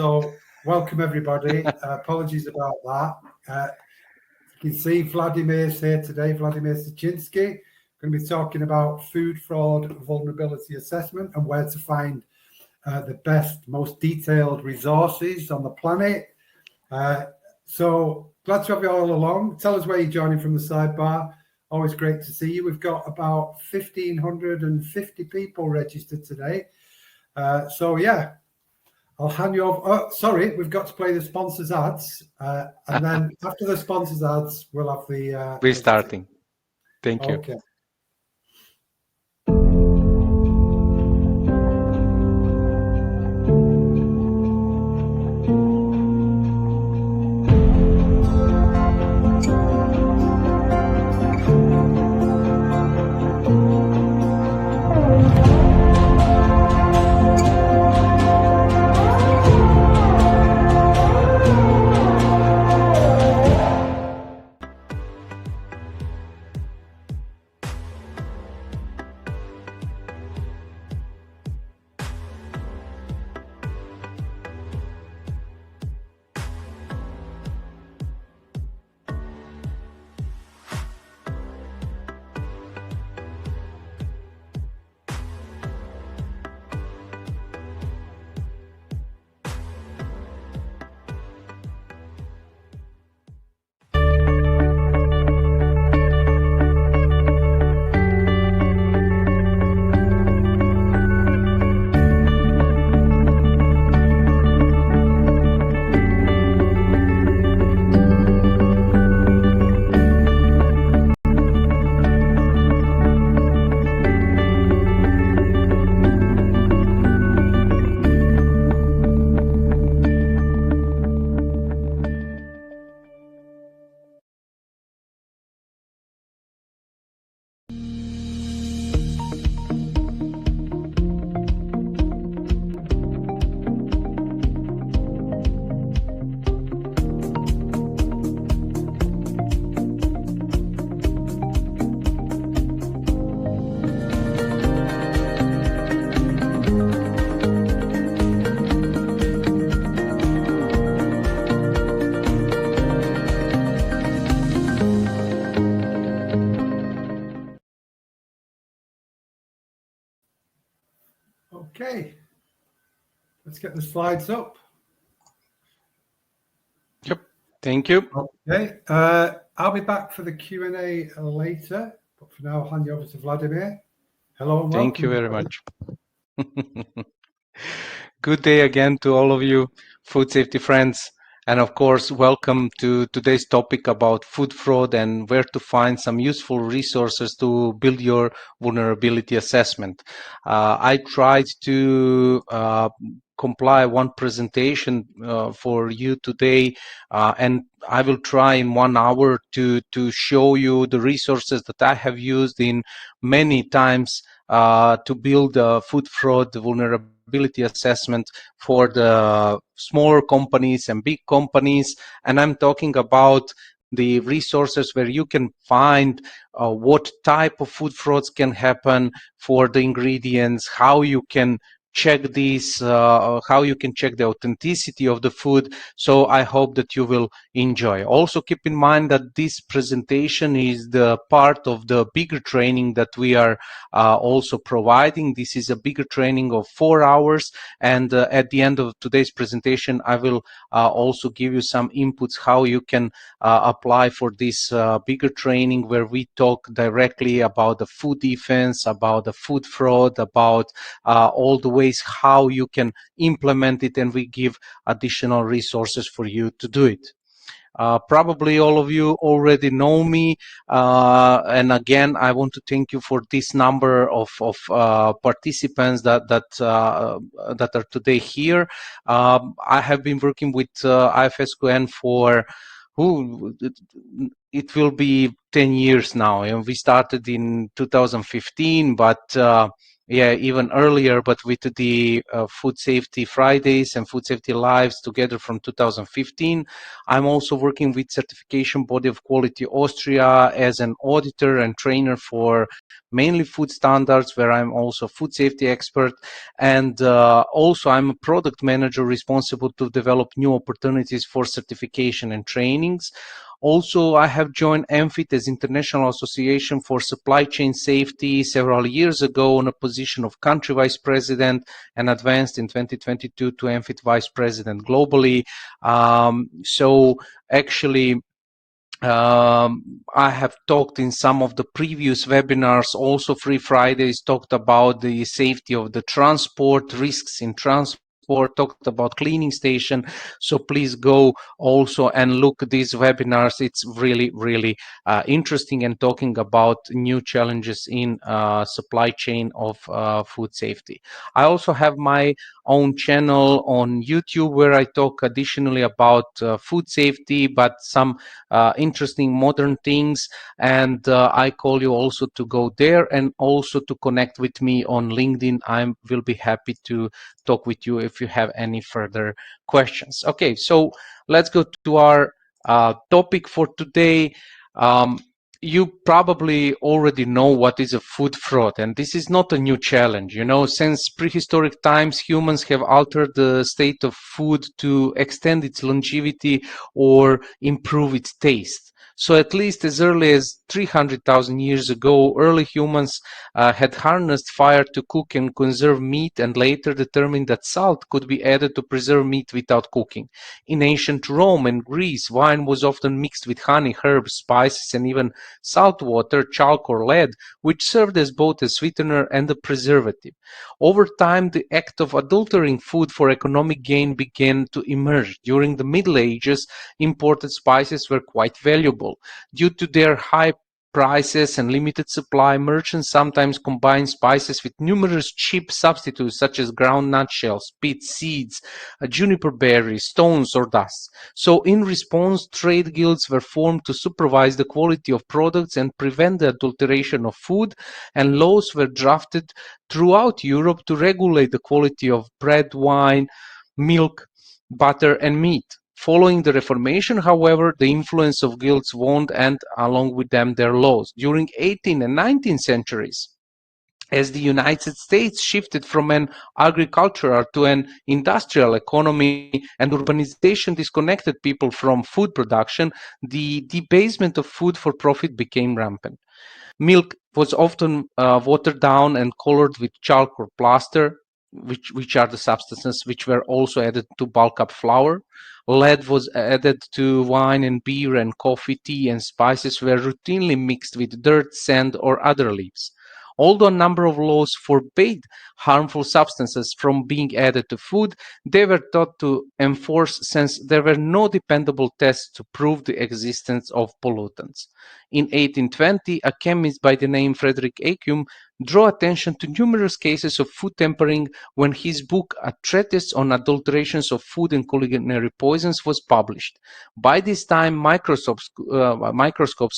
So welcome everybody. Apologies about that. You can see Vladimir's here today, Vladimir Sachinsky. Going to be talking about food fraud vulnerability assessment and where to find the best, most detailed resources on the planet. So glad to have you all along. Tell us where you're joining from the sidebar. Always great to see you. We've got about 1,550 people registered today. So yeah, I'll hand you over. Oh, sorry, we've got to play the sponsors ads. And then after the sponsors ads, we'll have the... Restarting. Thank you. Okay. Okay, let's get the slides up. Yep, thank you. Okay, I'll be back for the Q&A later, but for now I'll hand you over to Vladimir. Hello and welcome. Thank you very much. Good day again to all of you food safety friends, and of course welcome to today's topic about food fraud and where to find some useful resources to build your vulnerability assessment. I tried to comply one presentation for you today, and I will try in 1 hour to show you the resources that I have used in many times to build a food fraud vulnerability assessment for the smaller companies and big companies. And I'm talking about the resources where you can find what type of food frauds can happen for the ingredients, how you can check these, how you can check the authenticity of the food. So I hope that you will enjoy. Also keep in mind that this presentation is the part of the bigger training that we are also providing. This is a bigger training of 4 hours, and at the end of today's presentation I will also give you some inputs how you can apply for this bigger training, where we talk directly about the food defense, about the food fraud, about all the ways how you can implement it, and we give additional resources for you to do it. Probably all of you already know me, and again I want to thank you for this number of participants that are today here. I have been working with IFSQN for it will be 10 years now, and we started in 2015, but yeah, even earlier, but with the Food Safety Fridays and Food Safety Lives together from 2015. I'm also working with Certification Body of Quality Austria as an auditor and trainer for mainly food standards, where I'm also a food safety expert. And also I'm a product manager responsible to develop new opportunities for certification and trainings. Also, I have joined AMFIT as International Association for Supply Chain Safety several years ago on a position of country vice president, and advanced in 2022 to AMFIT vice president globally. So actually, I have talked in some of the previous webinars, also Free Fridays, talked about the safety of the transport, risks in transport, talked about cleaning station. So please go also and look at these webinars. It's really, really interesting, and talking about new challenges in supply chain of food safety. I also have my own channel on YouTube where I talk additionally about food safety, but some interesting modern things, and I call you also to go there and also to connect with me on LinkedIn. I will be happy to talk with you if you have any further questions. Okay, so let's go to our topic for today. You probably already know what is a food fraud, and this is not a new challenge. You know, since prehistoric times, humans have altered the state of food to extend its longevity or improve its taste. So at least as early as 300,000 years ago, early humans had harnessed fire to cook and conserve meat, and later determined that salt could be added to preserve meat without cooking. In ancient Rome and Greece, wine was often mixed with honey, herbs, spices, and even salt water, chalk, or lead, which served as both a sweetener and a preservative. Over time, the act of adulterating food for economic gain began to emerge. During the Middle Ages, imported spices were quite valuable. Due to their high prices and limited supply, merchants sometimes combine spices with numerous cheap substitutes such as ground nutshells, peat seeds, juniper berries, stones, or dust. So in response, trade guilds were formed to supervise the quality of products and prevent the adulteration of food, and laws were drafted throughout Europe to regulate the quality of bread, wine, milk, butter, and meat. Following the Reformation, however, the influence of guilds waned, and along with them their laws. During 18th and 19th centuries, as the United States shifted from an agricultural to an industrial economy and urbanization disconnected people from food production, the debasement of food for profit became rampant. Milk was often watered down and colored with chalk or plaster, which are the substances which were also added to bulk up flour. Lead was added to wine and beer, and coffee, tea, and spices were routinely mixed with dirt, sand, or other leaves. Although a number of laws forbade harmful substances from being added to food, they were thought to enforce since there were no dependable tests to prove the existence of pollutants. In 1820, a chemist by the name Frederick Acum drew attention to numerous cases of food tampering when his book, A Treatise on Adulterations of Food and Culinary Poisons, was published. By this time, microscopes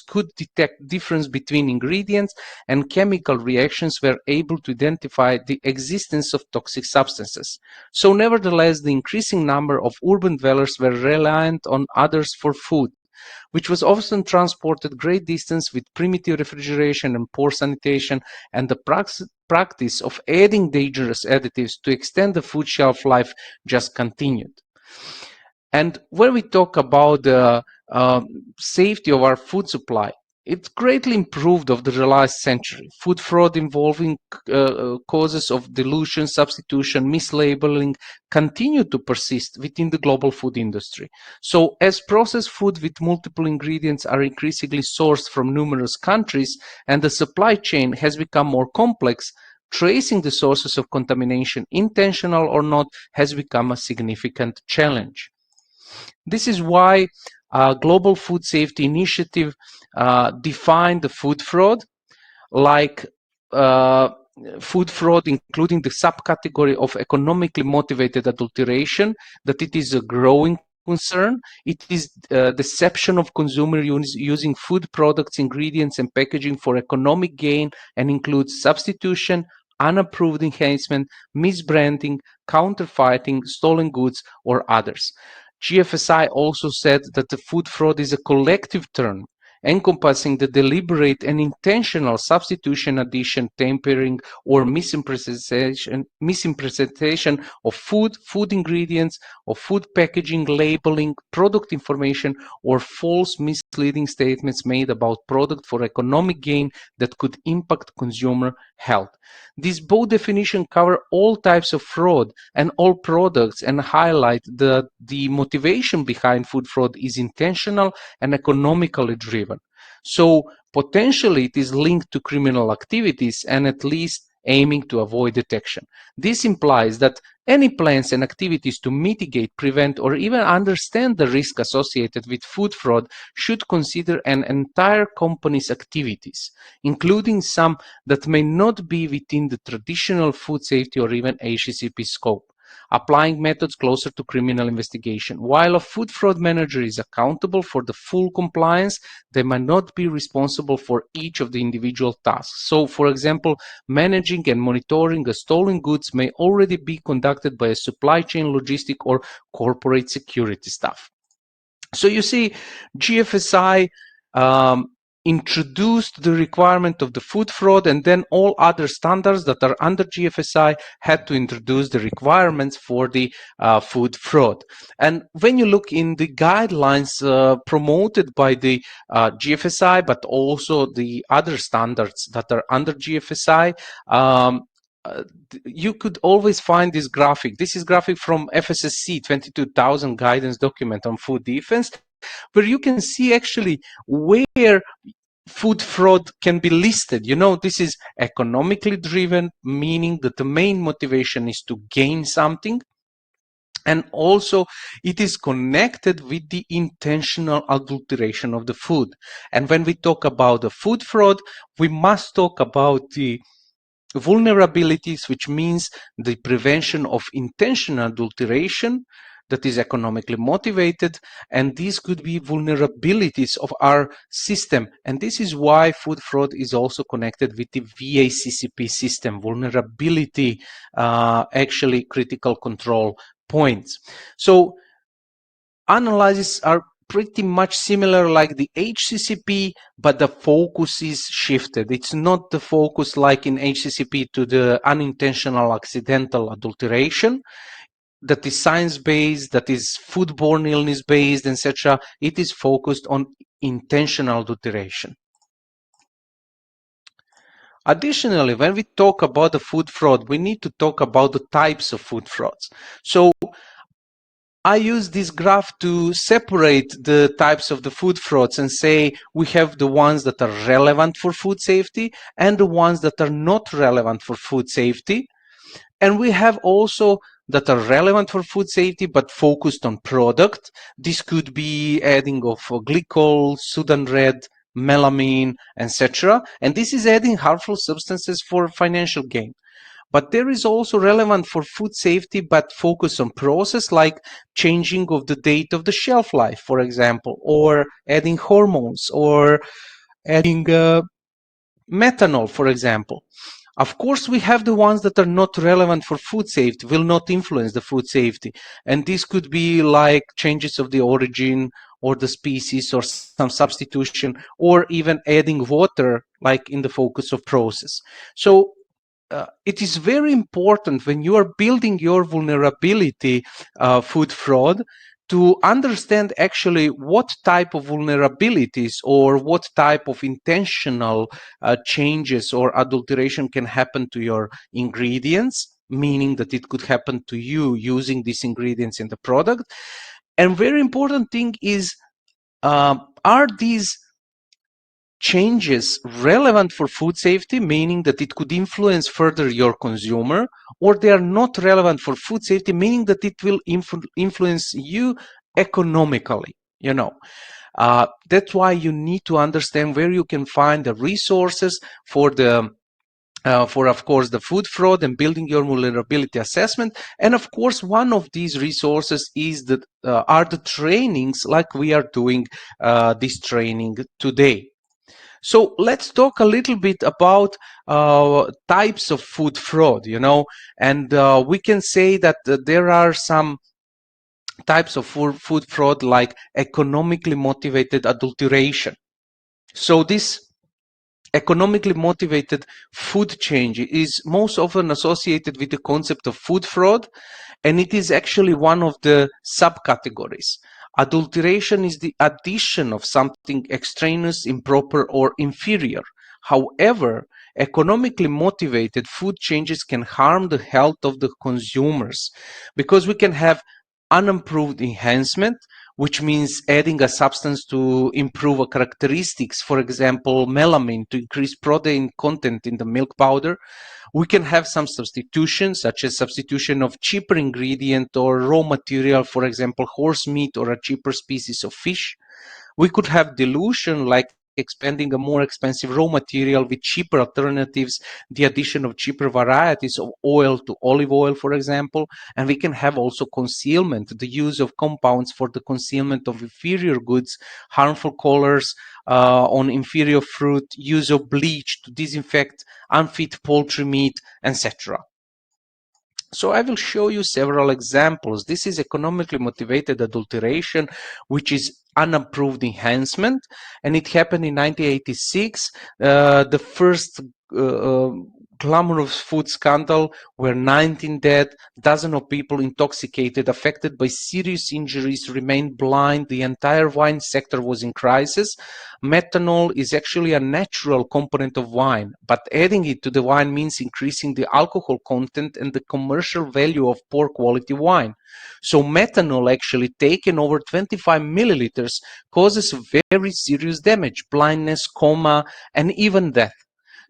could detect difference between ingredients, and chemical reactions were able to identify the existence of toxic substances. So nevertheless, the increasing number of urban dwellers were reliant on others for food, which was often transported great distance with primitive refrigeration and poor sanitation, and the practice of adding dangerous additives to extend the food shelf life just continued. And when we talk about the safety of our food supply, it greatly improved over the last century. Food fraud involving causes of dilution, substitution, mislabeling continue to persist within the global food industry. So as processed food with multiple ingredients are increasingly sourced from numerous countries and the supply chain has become more complex, tracing the sources of contamination, intentional or not, has become a significant challenge. This is why Global Food Safety Initiative defined the food fraud like food fraud, including the subcategory of economically motivated adulteration, that it is a growing concern. It is deception of consumer using food products, ingredients, and packaging for economic gain, and includes substitution, unapproved enhancement, misbranding, counterfeiting, stolen goods, or others. GFSI also said that the food fraud is a collective term encompassing the deliberate and intentional substitution, addition, tampering, or misrepresentation of food ingredients, of food packaging, labeling, product information, or false misleading statements made about product for economic gain that could impact consumer health. These both definitions cover all types of fraud and all products and highlight that the motivation behind food fraud is intentional and economically driven. So potentially it is linked to criminal activities and at least aiming to avoid detection. This implies that any plans and activities to mitigate, prevent, or even understand the risk associated with food fraud should consider an entire company's activities, including some that may not be within the traditional food safety or even HACCP scope, applying methods closer to criminal investigation. While a food fraud manager is accountable for the full compliance, they might not be responsible for each of the individual tasks. So, for example, managing and monitoring the stolen goods may already be conducted by a supply chain, logistic, or corporate security staff. So you see, GFSI introduced the requirement of the food fraud, and then all other standards that are under GFSI had to introduce the requirements for the food fraud. And when you look in the guidelines promoted by the GFSI, but also the other standards that are under GFSI, you could always find this graphic. This is graphic from FSSC 22,000 guidance document on food defense, where you can see actually where food fraud can be listed. You know, this is economically driven, meaning that the main motivation is to gain something. And also it is connected with the intentional adulteration of the food. And when we talk about the food fraud, we must talk about the vulnerabilities, which means the prevention of intentional adulteration that is economically motivated, and these could be vulnerabilities of our system. And this is why food fraud is also connected with the VACCP system, vulnerability, actually critical control points. So analyses are pretty much similar like the HCCP, but the focus is shifted. It's not the focus like in HCCP to the unintentional accidental adulteration that is science-based, that is foodborne illness-based, etc. It is focused on intentional adulteration. Additionally, when we talk about the food fraud, we need to talk about the types of food frauds. So I use this graph to separate the types of the food frauds and say we have the ones that are relevant for food safety and the ones that are not relevant for food safety. And we have also that are relevant for food safety but focused on product. This could be adding of glycol, Sudan red, melamine, etc. And this is adding harmful substances for financial gain. But there is also relevant for food safety but focus on process like changing of the date of the shelf life, for example, or adding hormones or adding methanol, for example. Of course, we have the ones that are not relevant for food safety, will not influence the food safety. And this could be like changes of the origin or the species or some substitution or even adding water like in the focus of process. So it is very important when you are building your vulnerability food fraud to understand actually what type of vulnerabilities or what type of intentional changes or adulteration can happen to your ingredients, meaning that it could happen to you using these ingredients in the product. And very important thing is, are these changes relevant for food safety, meaning that it could influence further your consumer, or they are not relevant for food safety, meaning that it will influence you economically, you know. That's why you need to understand where you can find the resources for the for, of course, the food fraud and building your vulnerability assessment. And of course, one of these resources is that are the trainings like we are doing this training today. So let's talk a little bit about types of food fraud, you know, and we can say that there are some types of food fraud like economically motivated adulteration. So this economically motivated food change is most often associated with the concept of food fraud, and it is actually one of the subcategories. Adulteration is the addition of something extraneous, improper, or inferior. However, economically motivated food changes can harm the health of the consumers because we can have unimproved enhancement, which means adding a substance to improve a characteristics, for example, melamine to increase protein content in the milk powder. We can have some substitutions, such as substitution of cheaper ingredient or raw material, for example, horse meat or a cheaper species of fish. We could have dilution, like expanding a more expensive raw material with cheaper alternatives, the addition of cheaper varieties of oil to olive oil, for example. And we can have also concealment, the use of compounds for the concealment of inferior goods, harmful colors on inferior fruit, use of bleach to disinfect unfit poultry meat, etc. So I will show you several examples. This is economically motivated adulteration, which is unapproved enhancement, and it happened in 1986. The first glamorous food scandal where 19 dead, dozens of people intoxicated, affected by serious injuries, remained blind. The entire wine sector was in crisis. Methanol is actually a natural component of wine, but adding it to the wine means increasing the alcohol content and the commercial value of poor quality wine. So methanol actually taken over 25 milliliters causes very serious damage, blindness, coma, and even death.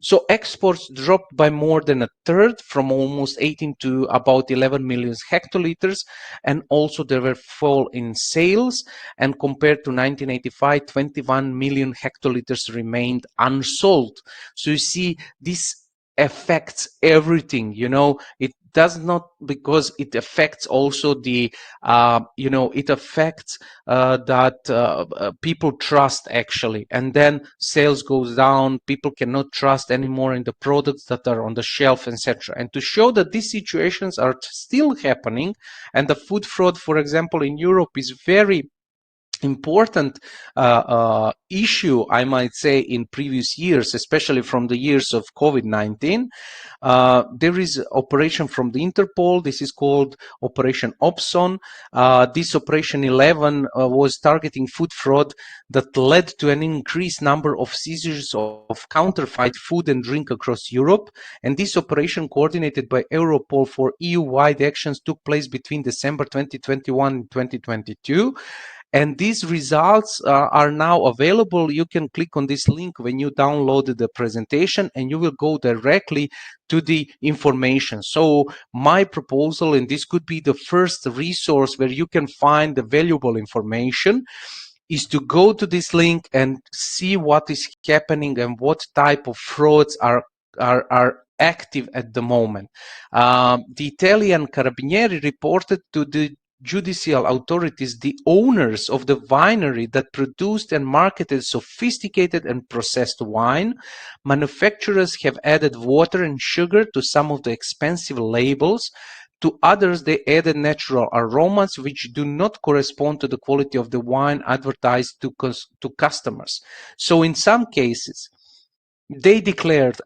So exports dropped by more than a third, from almost 18 to about 11 million hectoliters, and also there were fall in sales, and compared to 1985, 21 million hectoliters remained unsold. So you see, this affects everything. It does not, because it affects also the it affects that people trust, actually, and then sales goes down, people cannot trust anymore in the products that are on the shelf, etc. And to show that these situations are still happening, and the food fraud, for example, in Europe is very important issue, I might say, in previous years, especially from the years of COVID-19. There is operation from the Interpol. This is called Operation Opson. This Operation 11 was targeting food fraud that led to an increased number of seizures of counterfeit food and drink across Europe. And this operation, coordinated by Europol for EU-wide actions, took place between December 2021 and 2022. And these results are now available. You can click on this link when you download the presentation, and you will go directly to the information. So my proposal, and this could be the first resource where you can find the valuable information, is to go to this link and see what is happening and what type of frauds are active at the moment. The Italian Carabinieri reported to the judicial authorities the owners of the winery that produced and marketed sophisticated and processed wine. Manufacturers have added water and sugar to some of the expensive labels. To others, they added natural aromas which do not correspond to the quality of the wine advertised to customers. So in some cases, they declared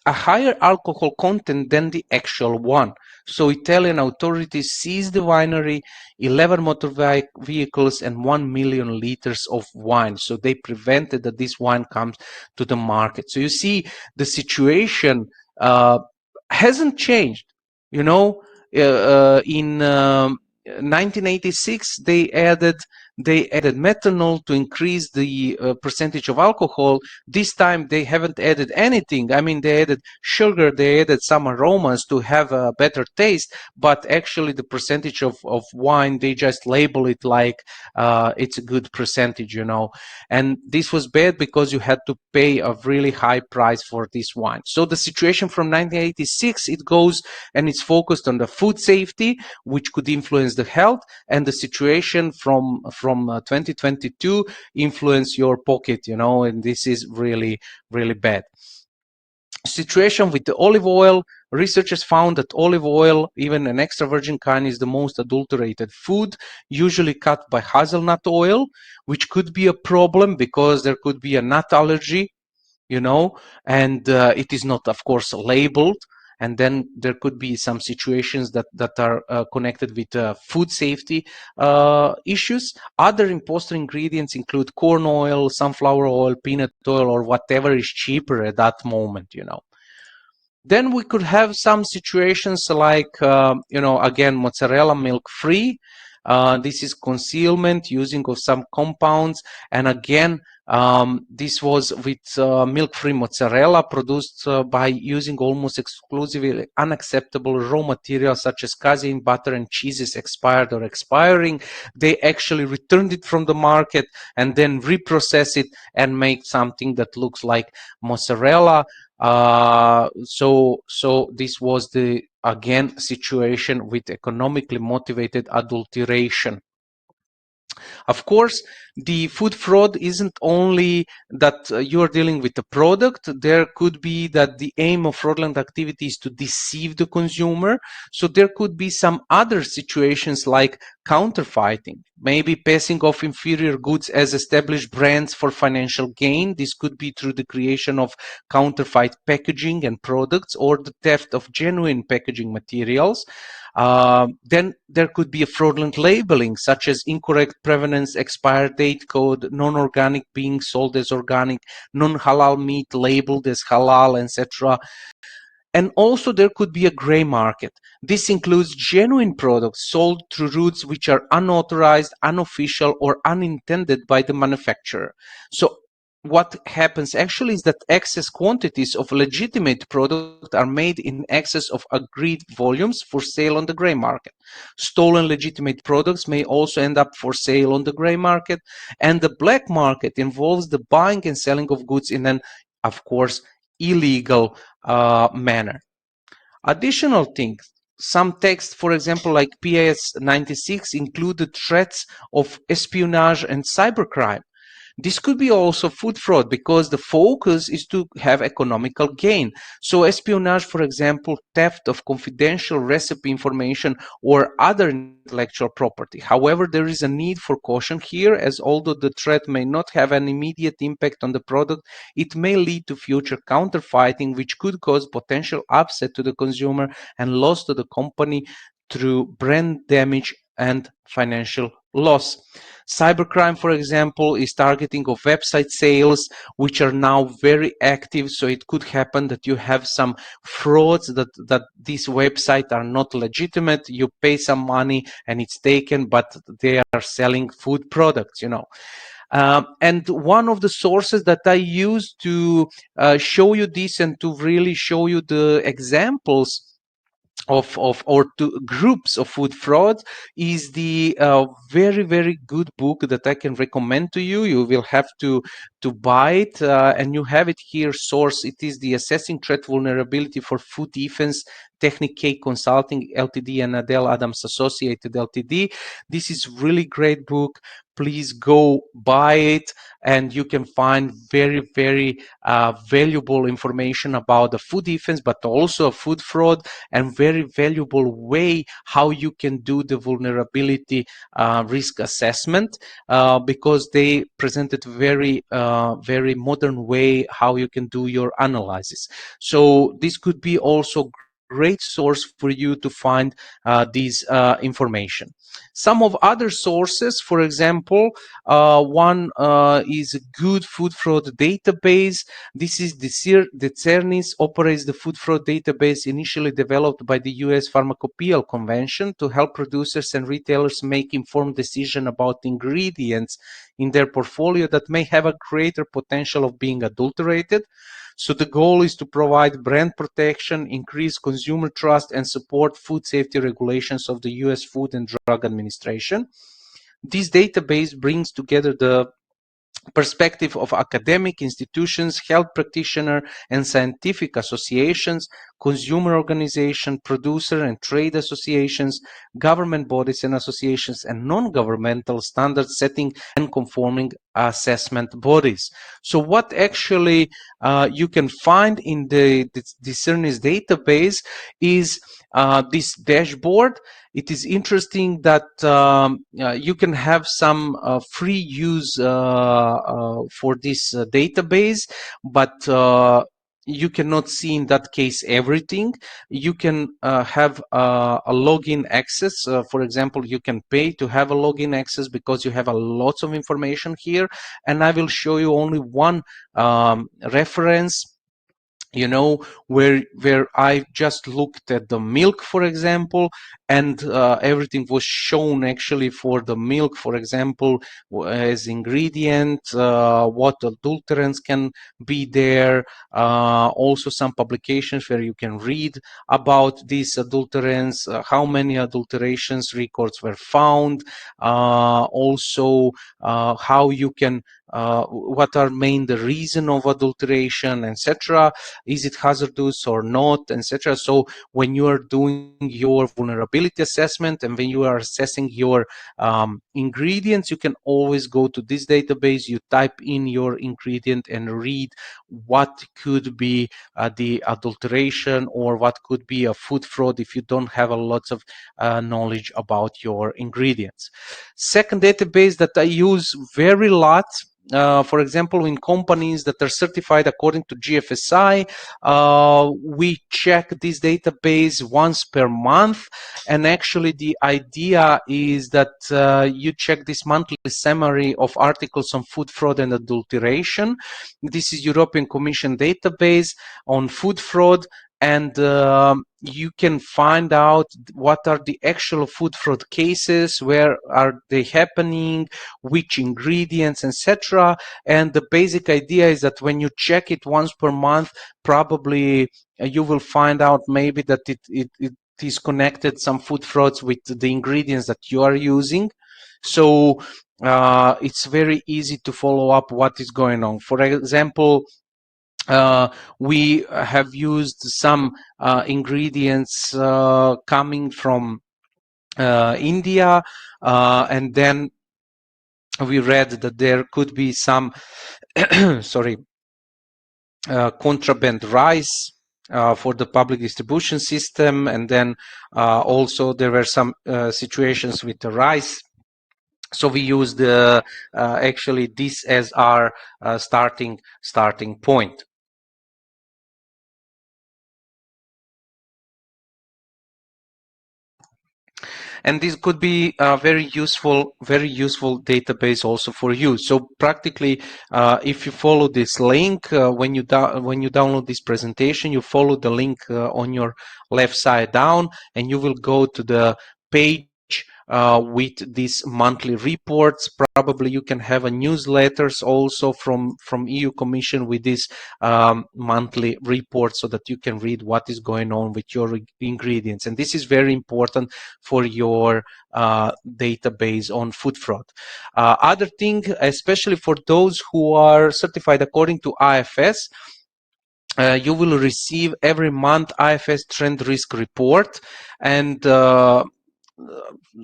a higher alcohol content than the actual one. So Italian authorities seized the winery, 11 motor vehicles, and 1 million liters of wine. So they prevented that this wine comes to the market. So you see, the situation hasn't changed. In 1986, they added methanol to increase the percentage of alcohol. This time they haven't added anything. I mean, they added sugar, they added some aromas to have a better taste, but actually the percentage of wine, they just label it like it's a good percentage. And this was bad because you had to pay a really high price for this wine. So the situation from 1986, it goes and it's focused on the food safety, which could influence the health, and the situation from 2022 influence your pocket, and this is really, really bad. situation with the olive oil, researchers found that olive oil, even an extra virgin kind, is the most adulterated food, usually cut by hazelnut oil, which could be a problem because there could be a nut allergy, and it is not, of course, labeled. And then there could be some situations that are connected with food safety issues. Other imposter ingredients include corn oil, sunflower oil, peanut oil, or whatever is cheaper at that moment. Then we could have some situations like, again, mozzarella milk-free. This is concealment using of some compounds. And again, this was with milk-free mozzarella produced by using almost exclusively unacceptable raw materials such as casein, butter, and cheeses expired or expiring. They actually returned it from the market and then reprocess it and make something that looks like mozzarella. So this was the, again, situation with economically motivated adulteration. Of course, the food fraud isn't only that you are dealing with the product. There could be that the aim of fraudulent activity is to deceive the consumer. So there could be some other situations like counterfeiting, maybe passing off inferior goods as established brands for financial gain. This could be through the creation of counterfeit packaging and products, or the theft of genuine packaging materials. Then there could be a fraudulent labeling, such as incorrect provenance, expired date code, non-organic being sold as organic, non-halal meat labeled as halal, etc. And also there could be a gray market. This includes genuine products sold through routes which are unauthorized, unofficial, or unintended by the manufacturer. So what happens actually is that excess quantities of legitimate product are made in excess of agreed volumes for sale on the gray market. Stolen legitimate products may also end up for sale on the gray market, and the black market involves the buying and selling of goods in an, of course, illegal manner. Additional things, some texts, for example, like PAS 96, included threats of espionage and cybercrime. This could be also food fraud because the focus is to have economical gain. So espionage, for example, theft of confidential recipe information or other intellectual property. However, there is a need for caution here, as although the threat may not have an immediate impact on the product, it may lead to future counterfeiting, which could cause potential upset to the consumer and loss to the company through brand damage and financial loss. Cybercrime, for example, is targeting of website sales, which are now very active. So it could happen that you have some frauds that these websites are not legitimate. You pay some money and it's taken, but they are selling food products, and one of the sources that I use to show you this and to really show you the examples of or to groups of food fraud is the very good book that I can recommend to you. You will have to buy it, and you have it here. Source: it is the Assessing Threat Vulnerability for Food Defense, Technic K Consulting Ltd and Adele Adams Associated Ltd. This is really great book. Please go buy it, and you can find very valuable information about the food defense, but also food fraud, and very valuable way how you can do the vulnerability risk assessment, because they presented very modern way how you can do your analysis. So this could be also great source for you to find this information. Some of other sources, for example, one is a good food fraud database. This is the CERNIS, operates the food fraud database initially developed by the US Pharmacopeal Convention to help producers and retailers make informed decisions about ingredients in their portfolio that may have a greater potential of being adulterated. So the goal is to provide brand protection, increase consumer trust, and support food safety regulations of the US Food and Drug Administration. This database brings together the perspective of academic institutions, health practitioners, and scientific associations, consumer organization, producer and trade associations, government bodies and associations, and non-governmental standard setting and conforming assessment bodies. So what actually you can find in the Discernis database is this dashboard. It is interesting that you can have some free use for this database, but you cannot see in that case everything. You can have a login access. For example, you can pay to have a login access because you have a lots of information here. And I will show you only one reference, you know, where I just looked at the milk, for example, and everything was shown actually for the milk, for example, as ingredient, what adulterants can be there, also some publications where you can read about these adulterants, how many adulterations records were found, also how you can what are main the reason of adulteration, etc. Is it hazardous or not, etc. So when you are doing your vulnerability assessment and when you are assessing your ingredients, you can always go to this database, you type in your ingredient and read what could be the adulteration or what could be a food fraud if you don't have a lot of knowledge about your ingredients. Second database that I use very lot, for example, in companies that are certified according to GFSI, we check this database once per month. And actually the idea is that you check this monthly summary of articles on food fraud and adulteration. This is European Commission database on food fraud, and you can find out what are the actual food fraud cases, where are they happening, which ingredients, etc. And the basic idea is that when you check it once per month, probably you will find out maybe that it is connected some food frauds with the ingredients that you are using. So it's very easy to follow up what is going on. For example, we have used some ingredients coming from India, and then we read that there could be some sorry, contraband rice for the public distribution system, and then also there were some situations with the rice. So we used actually this as our starting point. And this could be a very useful database also for you. So practically, if you follow this link, when you download this presentation, you follow the link on your left side down, and you will go to the page with these monthly reports. Probably you can have a newsletters also from EU Commission with this monthly report, so that you can read what is going on with your ingredients. And this is very important for your database on food fraud. Other thing, especially for those who are certified according to IFS, you will receive every month IFS trend risk report. And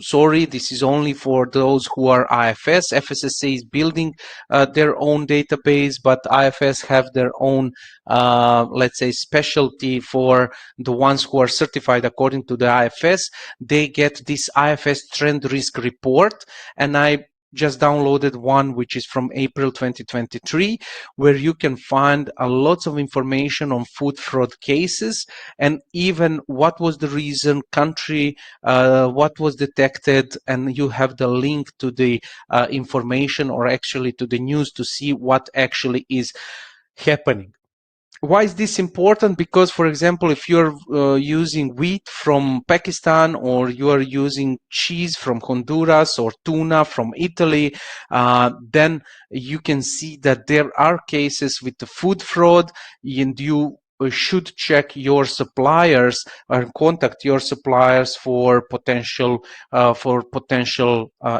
sorry, this is only for those who are IFS. FSSA is building their own database, but IFS have their own, let's say, specialty for the ones who are certified according to the IFS. They get this IFS trend risk report, and I just downloaded one which is from April 2023, where you can find a lot of information on food fraud cases, and even what was the reason, country, what was detected, and you have the link to the information, or actually to the news, to see what actually is happening. Why is this important? Because, for example, if you're using wheat from Pakistan, or you are using cheese from Honduras, or tuna from Italy, then you can see that there are cases with the food fraud, and you should check your suppliers and contact your suppliers for potential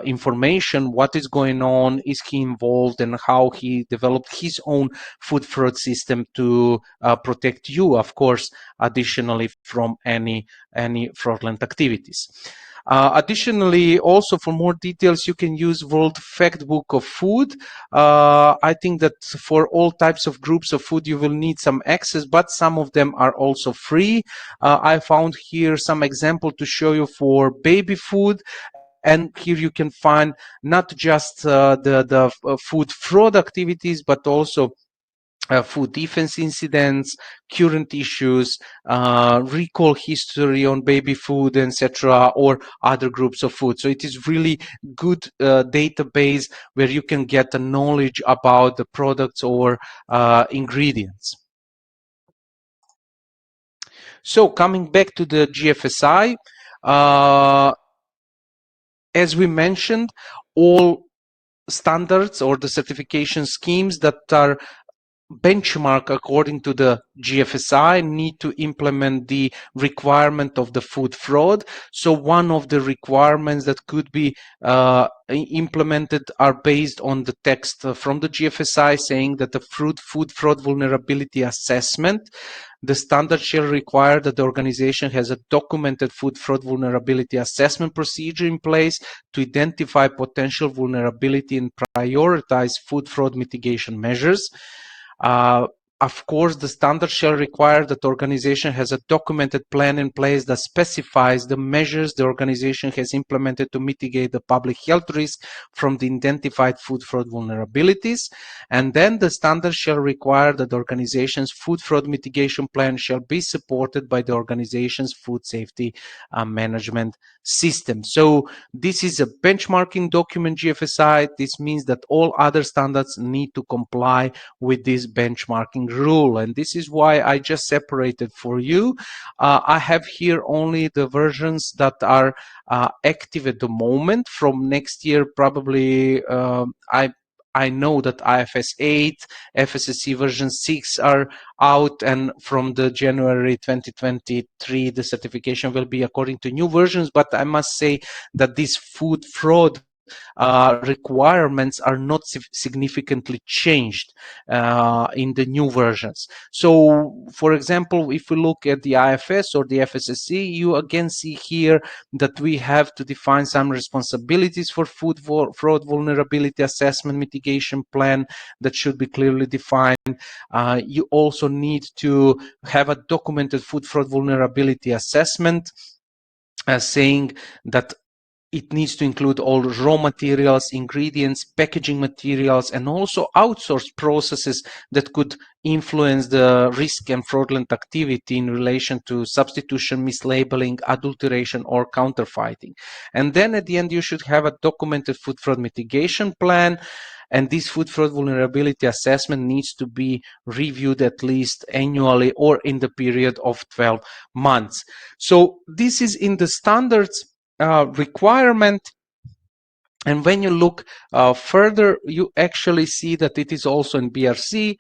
information. What is going on? Is he involved, and how he developed his own food fraud system to protect you, of course, additionally from any fraudulent activities. Additionally, also for more details, you can use World Factbook of Food. I think that for all types of groups of food, you will need some access, but some of them are also free. I found here some example to show you for baby food. And here you can find not just the food fraud activities, but also food defense incidents, current issues, recall history on baby food, etc., or other groups of food. So it is really good database where you can get the knowledge about the products or ingredients. So coming back to the GFSI, as we mentioned, all standards or the certification schemes that are benchmark according to the GFSI need to implement the requirement of the food fraud. So one of the requirements that could be implemented are based on the text from the GFSI saying that the food fraud vulnerability assessment, the standard shall require that the organization has a documented food fraud vulnerability assessment procedure in place to identify potential vulnerability and prioritize food fraud mitigation measures. Of course, the standard shall require that the organization has a documented plan in place that specifies the measures the organization has implemented to mitigate the public health risk from the identified food fraud vulnerabilities. And then the standard shall require that the organization's food fraud mitigation plan shall be supported by the organization's food safety management system. So this is a benchmarking document, GFSI. This means that all other standards need to comply with this benchmarking rule, and this is why I just separated for you. I have here only the versions that are active at the moment. From next year, probably I know that IFS 8, FSSC version 6 are out, and from the January 2023, the certification will be according to new versions. But I must say that this food fraud requirements are not significantly changed in the new versions. So, for example, if we look at the IFS or the FSSC, you again see here that we have to define some responsibilities for food fraud vulnerability assessment mitigation plan that should be clearly defined. You also need to have a documented food fraud vulnerability assessment saying that it needs to include all raw materials, ingredients, packaging materials, and also outsourced processes that could influence the risk and fraudulent activity in relation to substitution, mislabeling, adulteration, or counterfeiting. And then at the end, you should have a documented food fraud mitigation plan. And this food fraud vulnerability assessment needs to be reviewed at least annually or in the period of 12 months. So this is in the standards requirement. And when you look further, you actually see that it is also in BRC,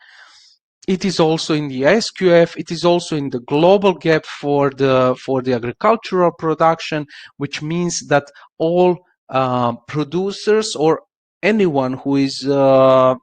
it is also in the SQF, it is also in the global gap for the agricultural production, which means that all producers or anyone who is a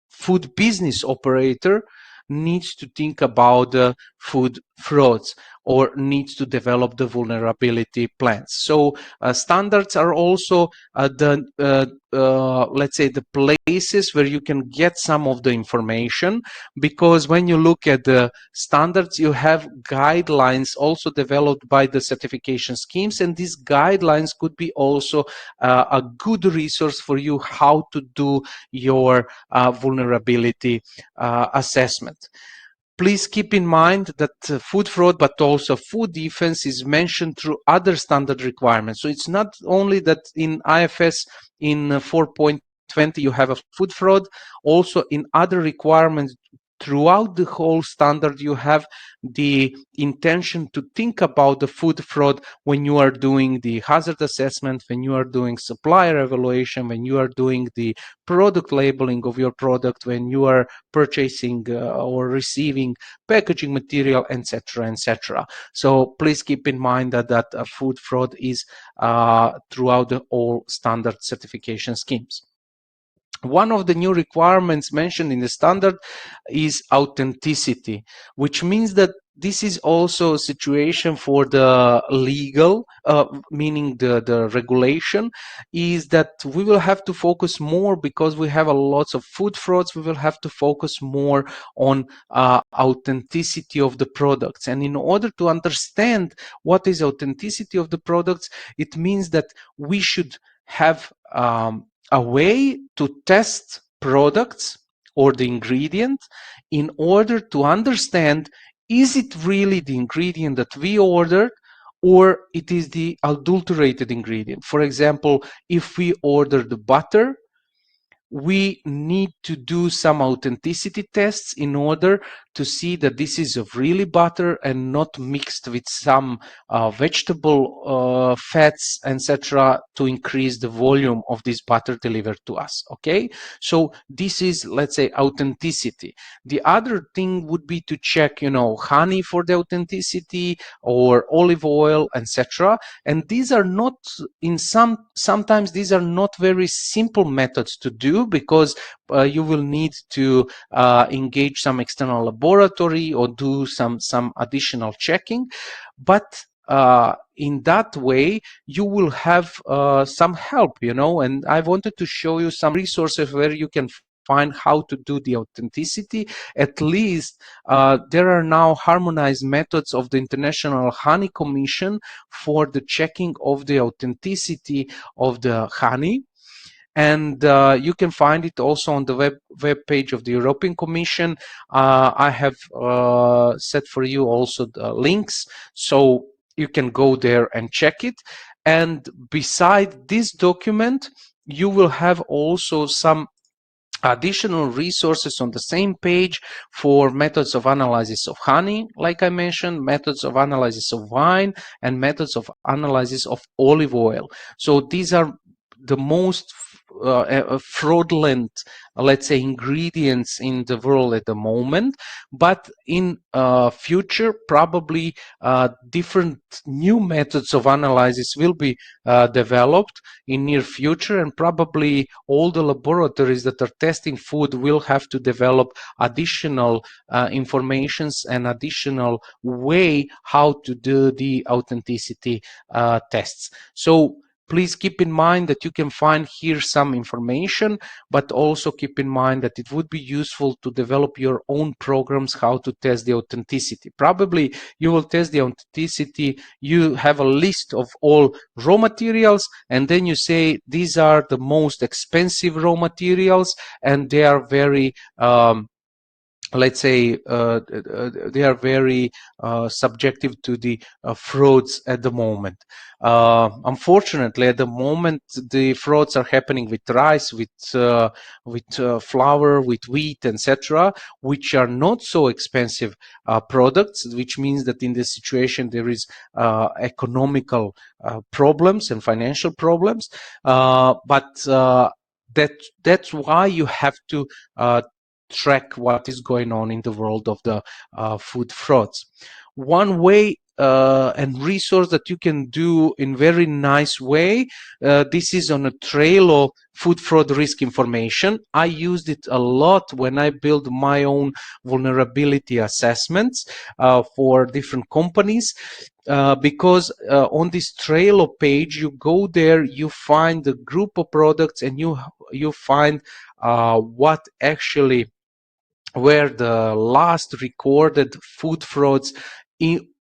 food business operator needs to think about the food frauds or needs to develop the vulnerability plans. So standards are also let's say the places where you can get some of the information, because when you look at the standards, you have guidelines also developed by the certification schemes, and these guidelines could be also a good resource for you how to do your vulnerability assessment. Please keep in mind that food fraud, but also food defense is mentioned through other standard requirements. So it's not only that in IFS in 4.20 you have a food fraud, also in other requirements throughout the whole standard, you have the intention to think about the food fraud when you are doing the hazard assessment, when you are doing supplier evaluation, when you are doing the product labeling of your product, when you are purchasing or receiving packaging material, etc., etc. So please keep in mind that food fraud is throughout the all standard certification schemes. One of the new requirements mentioned in the standard is authenticity, which means that this is also a situation for the legal, meaning the regulation, is that we will have to focus more, because we have a lots of food frauds, we will have to focus more on authenticity of the products. And in order to understand what is authenticity of the products, it means that we should have a way to test products or the ingredient in order to understand, is it really the ingredient that we ordered, or it is the adulterated ingredient. For example, if we order the butter, we need to do some authenticity tests in order to see that this is of really butter and not mixed with some vegetable fats, etc., to increase the volume of this butter delivered to us. Okay, so this is, let's say, authenticity. The other thing would be to check, honey for the authenticity, or olive oil, etc. And these are not, sometimes these are not very simple methods to do, because you will need to engage some external laboratory or do some additional checking. But in that way, you will have some help, and I wanted to show you some resources where you can find how to do the authenticity. At least there are now harmonized methods of the International Honey Commission for the checking of the authenticity of the honey. And you can find it also on the web page of the European Commission. I have set for you also the links, so you can go there and check it. And beside this document, you will have also some additional resources on the same page for methods of analysis of honey, like I mentioned, methods of analysis of wine, and methods of analysis of olive oil. So these are the most fraudulent, let's say, ingredients in the world at the moment. But in future, probably different new methods of analysis will be developed in near future, and probably all the laboratories that are testing food will have to develop additional informations and additional way how to do the authenticity tests. So please keep in mind that you can find here some information, but also keep in mind that it would be useful to develop your own programs how to test the authenticity. Probably you will test the authenticity, you have a list of all raw materials, and then you say these are the most expensive raw materials, and they are very let's say they are very subjective to the frauds at the moment. Unfortunately, at the moment, the frauds are happening with rice, with flour, with wheat, etc., which are not so expensive products, which means that in this situation there is economical problems and financial problems. But that's why you have to track what is going on in the world of the food frauds. One way and resource that you can do in very nice way, this is on a Trello food fraud risk information. I used it a lot when I built my own vulnerability assessments for different companies. Because on this Trello page, you go there, you find the group of products, and you find what actually were the last recorded food frauds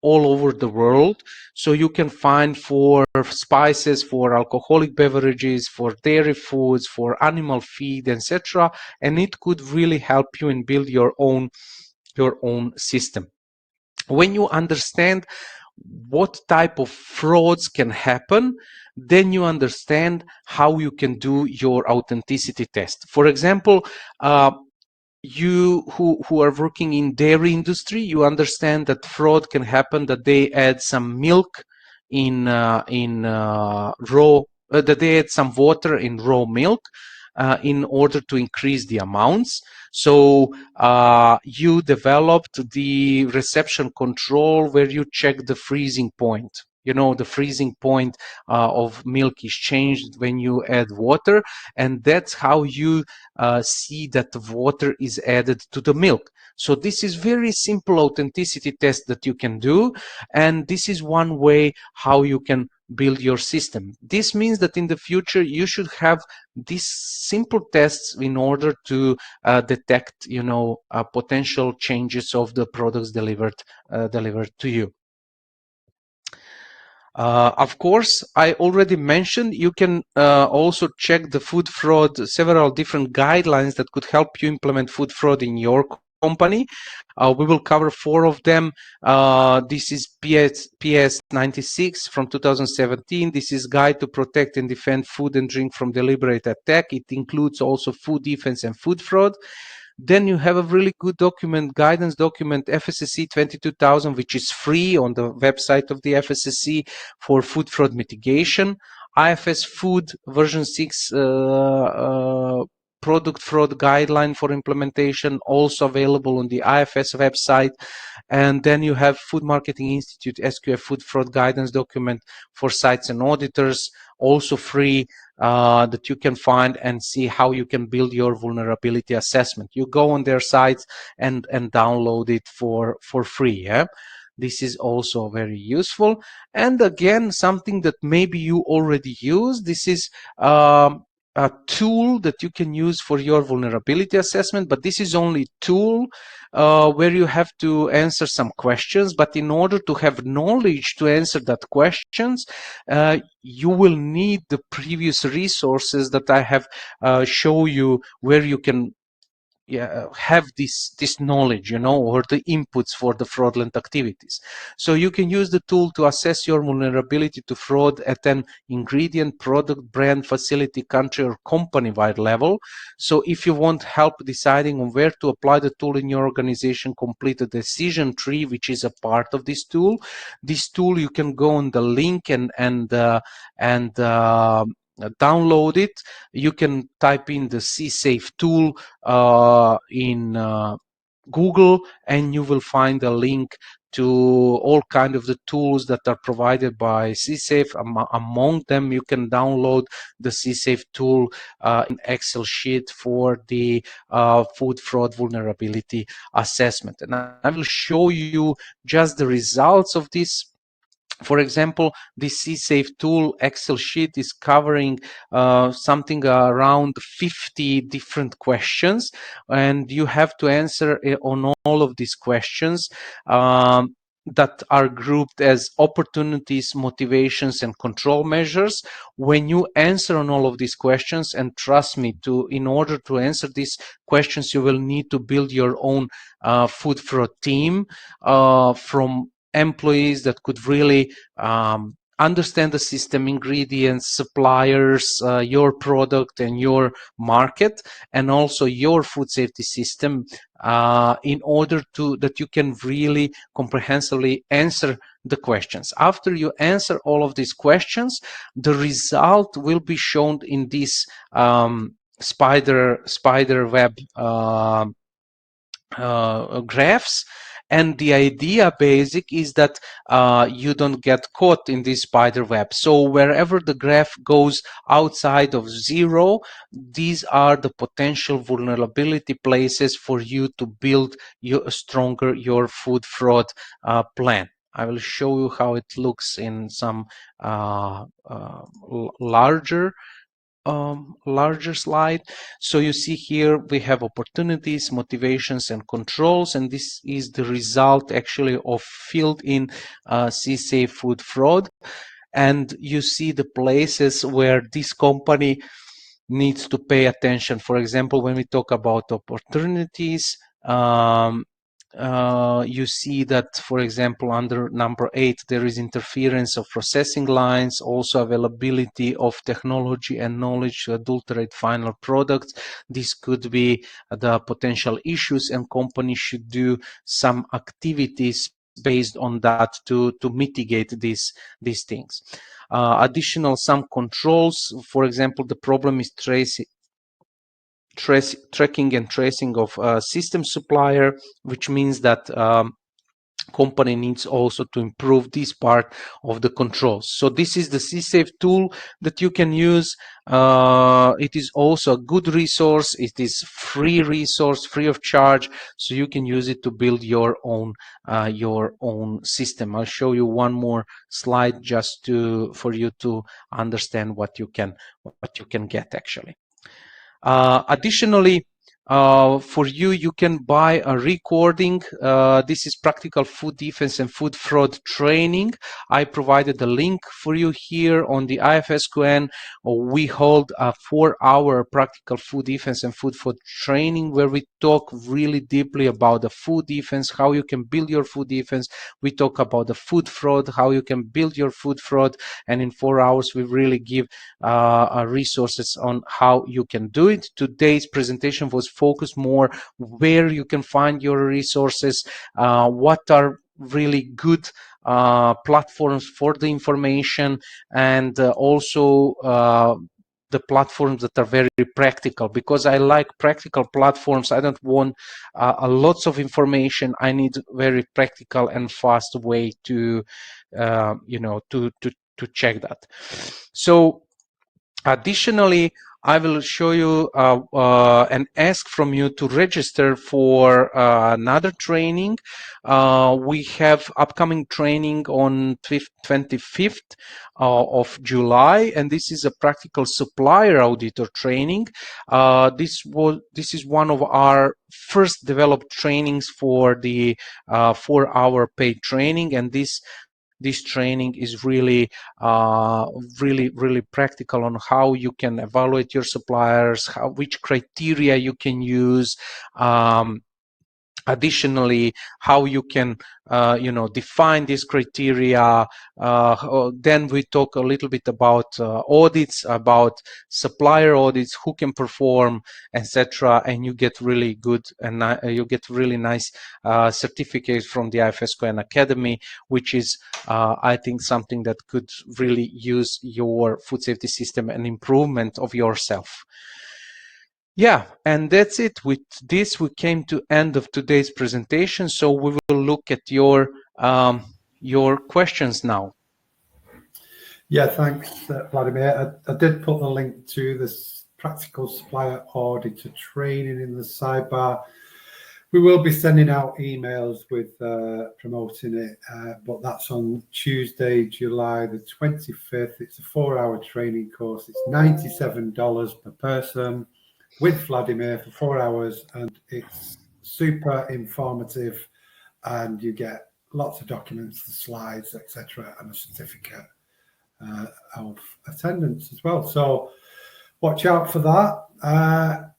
all over the world. So you can find for spices, for alcoholic beverages, for dairy foods, for animal feed, etc. And it could really help you and build your own system. When you understand what type of frauds can happen, then you understand how you can do your authenticity test. For example, you who are working in dairy industry, you understand that fraud can happen, that they add some milk in raw, that they add some water in raw milk in order to increase the amounts. So you developed the reception control where you check the freezing point. You know, the freezing point of milk is changed when you add water, and that's how you see that the water is added to the milk. So this is very simple authenticity test that you can do, and this is one way how you can build your system. This means that in the future you should have these simple tests in order to detect, you know, potential changes of the products delivered to you. Of course, I already mentioned you can also check the food fraud, several different guidelines that could help you implement food fraud in your company. We will cover 4 of them. This is PS 96 from 2017. This is Guide to Protect and Defend Food and Drink from Deliberate Attack. It includes also food defense and food fraud. Then you have a really good document, guidance document, FSSC 22000, which is free on the website of the FSSC for food fraud mitigation. IFS Food version 6 product fraud guideline for implementation, also available on the IFS website. And then you have Food Marketing Institute SQF food fraud guidance document for sites and auditors, also free, that you can find and see how you can build your vulnerability assessment. You go on their sites and download it for free. Yeah? This is also very useful. And again, something that maybe you already use, this is a tool that you can use for your vulnerability assessment, but this is only tool where you have to answer some questions. But in order to have knowledge to answer that questions, you will need the previous resources that I have show you, where you can have this knowledge, you know, or the inputs for the fraudulent activities. So you can use the tool to assess your vulnerability to fraud at an ingredient, product, brand, facility, country, or company-wide level. So if you want help deciding on where to apply the tool in your organization, complete a decision tree, which is a part of this tool. This tool, you can go on the link and download it. You can type in the CSafe Tool in Google, and you will find a link to all kind of the tools that are provided by CSafe. Among them, you can download the CSafe tool in Excel sheet for the food fraud vulnerability assessment. And I will show you just the results of this. For example, this CSafe tool Excel sheet is covering something around 50 different questions, and you have to answer on all of these questions that are grouped as opportunities, motivations, and control measures. When you answer on all of these questions, and trust me, in order to answer these questions, you will need to build your own food fraud team from employees that could really understand the system, ingredients, suppliers, your product and your market, and also your food safety system, in order that you can really comprehensively answer the questions. After you answer all of these questions, the result will be shown in this spider web graphs. And the idea basic is that you don't get caught in this spider web. So wherever the graph goes outside of 0, these are the potential vulnerability places for you to build your food fraud plan. I will show you how it looks in some larger slide. So you see here we have opportunities, motivations, and controls, and this is the result actually of filled in CSafe food fraud. And you see the places where this company needs to pay attention. For example, when we talk about opportunities, you see that, for example, under number 8, there is interference of processing lines, also availability of technology and knowledge to adulterate final products. This could be the potential issues, and companies should do some activities based on that to mitigate these things. Additional some controls, for example, the problem is tracking and tracing of system supplier, which means that company needs also to improve this part of the controls. So this is the CSafe tool that you can use. It is also a good resource. It is free resource, free of charge, so you can use it to build your own system. I'll show you one more slide just for you to understand what you can get actually. Additionally, for you can buy a recording. This is practical food defense and food fraud training. I provided a link for you here on the IFSQN. We hold a 4-hour practical food defense and food fraud training where we talk really deeply about the food defense, how you can build your food defense. We talk about the food fraud, how you can build your food fraud, and in 4 hours we really give resources on how you can do it. Today's presentation was focused more where you can find your resources, what are really good platforms for the information, and also the platforms that are very practical, because I like practical platforms. I don't want a lots of information. I need very practical and fast way to to check that. So additionally, I will show you and ask from you to register for another training. We have upcoming training on 25th of July, and this is a practical supplier auditor training. This is one of our first developed trainings for the 4-hour paid training, and this training is really practical on how you can evaluate your suppliers, which criteria you can use. Additionally, how you can define these criteria. Then we talk a little bit about audits, about supplier audits, who can perform, etc. And you get really good and you get really nice certificates from the IFSQN Academy, which is I think something that could really use your food safety system and improvement of yourself. Yeah, and that's it. With this, we came to end of today's presentation. So we will look at your questions now. Yeah, thanks, Vladimir. I did put the link to this practical supplier auditor training in the sidebar. We will be sending out emails with promoting it, but that's on Tuesday, July the 25th. It's a 4-hour training course. It's $97 per person, with Vladimir for 4 hours, and it's super informative, and you get lots of documents, the slides, etc., and a certificate of attendance as well. So watch out for that.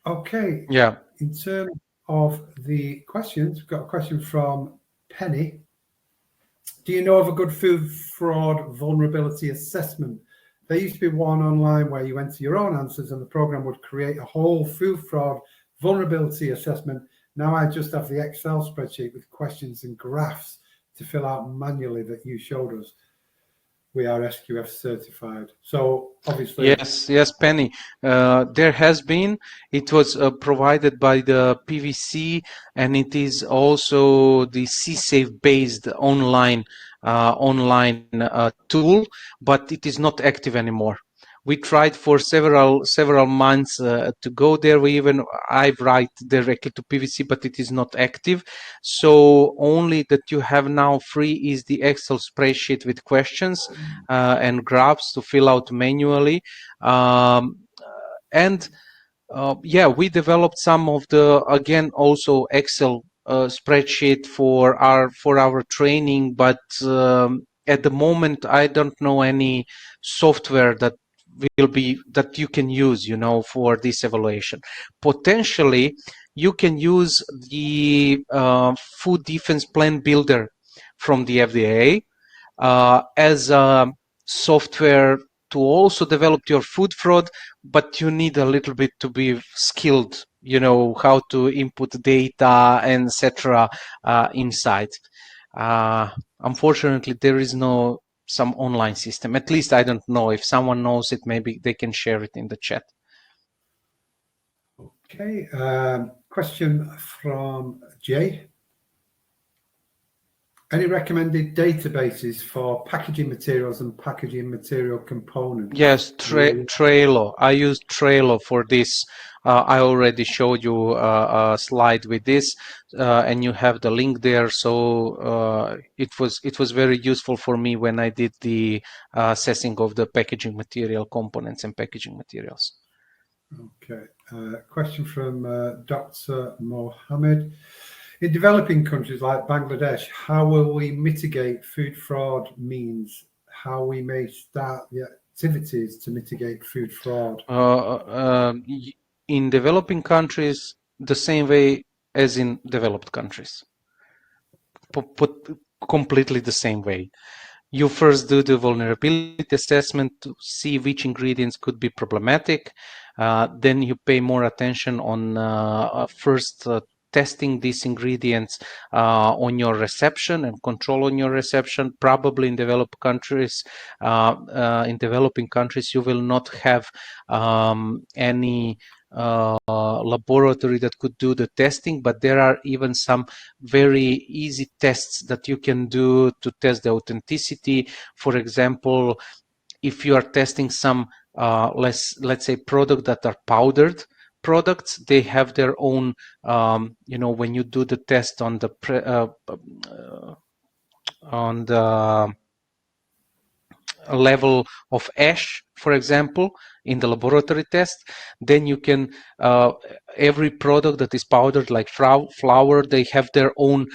Okay. Yeah. In terms of the questions, we've got a question from Penny. Do you know of a good food fraud vulnerability assessment? There used to be one online where you enter your own answers and the program would create a whole food fraud vulnerability assessment. Now I just have the Excel spreadsheet with questions and graphs to fill out manually that you showed us. We are SQF certified. So obviously... Yes, Penny. There has been. It was provided by the PVC, and it is also the CSafe based online tool, but it is not active anymore. We tried for several months to go there. I write directly to PVC, but it is not active. So only that you have now free is the Excel spreadsheet with questions and graphs to fill out manually. Yeah, we developed some of the, again, also Excel spreadsheet for our training, but at the moment I don't know any software that will be that you can use, for this evaluation. Potentially, you can use the Food Defense Plan Builder from the FDA as a software to also develop your food fraud, but you need a little bit to be skilled, how to input data and etc. Inside. Unfortunately, there is no some online system. At least I don't know. If someone knows it, maybe they can share it in the chat. Okay, question from Jay. Any recommended databases for packaging materials and packaging material components? Yes, Trello. I use Trello for this. I already showed you a slide with this, and you have the link there. So it was very useful for me when I did the assessing of the packaging material components and packaging materials. Okay. Question from Dr. Mohammed. In developing countries like Bangladesh, how will we mitigate food fraud means how we may start the activities to mitigate food fraud? In developing countries, the same way as in developed countries. Put completely the same way. You first do the vulnerability assessment to see which ingredients could be problematic. Then you pay more attention on first testing these ingredients on your reception and control on your reception. Probably in developed countries, in developing countries, you will not have any laboratory that could do the testing, but there are even some very easy tests that you can do to test the authenticity. For example, if you are testing some let's say product that are powdered products, they have their own when you do the test on the level of ash, for example, in the laboratory test, then you can every product that is powdered like flour, they have their own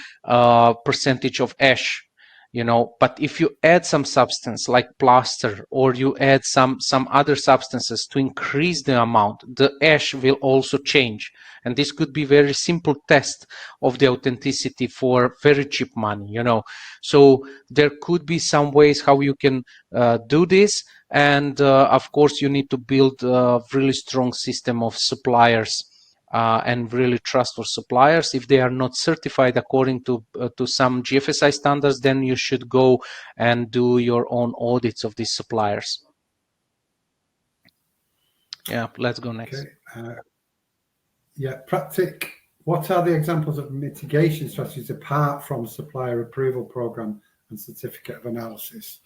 percentage of ash, but if you add some substance like plaster, or you add some other substances to increase the amount, the ash will also change. And this could be very simple test of the authenticity for very cheap money, so there could be some ways how you can do this. And of course, you need to build a really strong system of suppliers and really trustworthy suppliers. If they are not certified according to some GFSI standards, then you should go and do your own audits of these suppliers. Yeah, let's go next. Okay. Pratik, what are the examples of mitigation strategies apart from supplier approval program and certificate of analysis?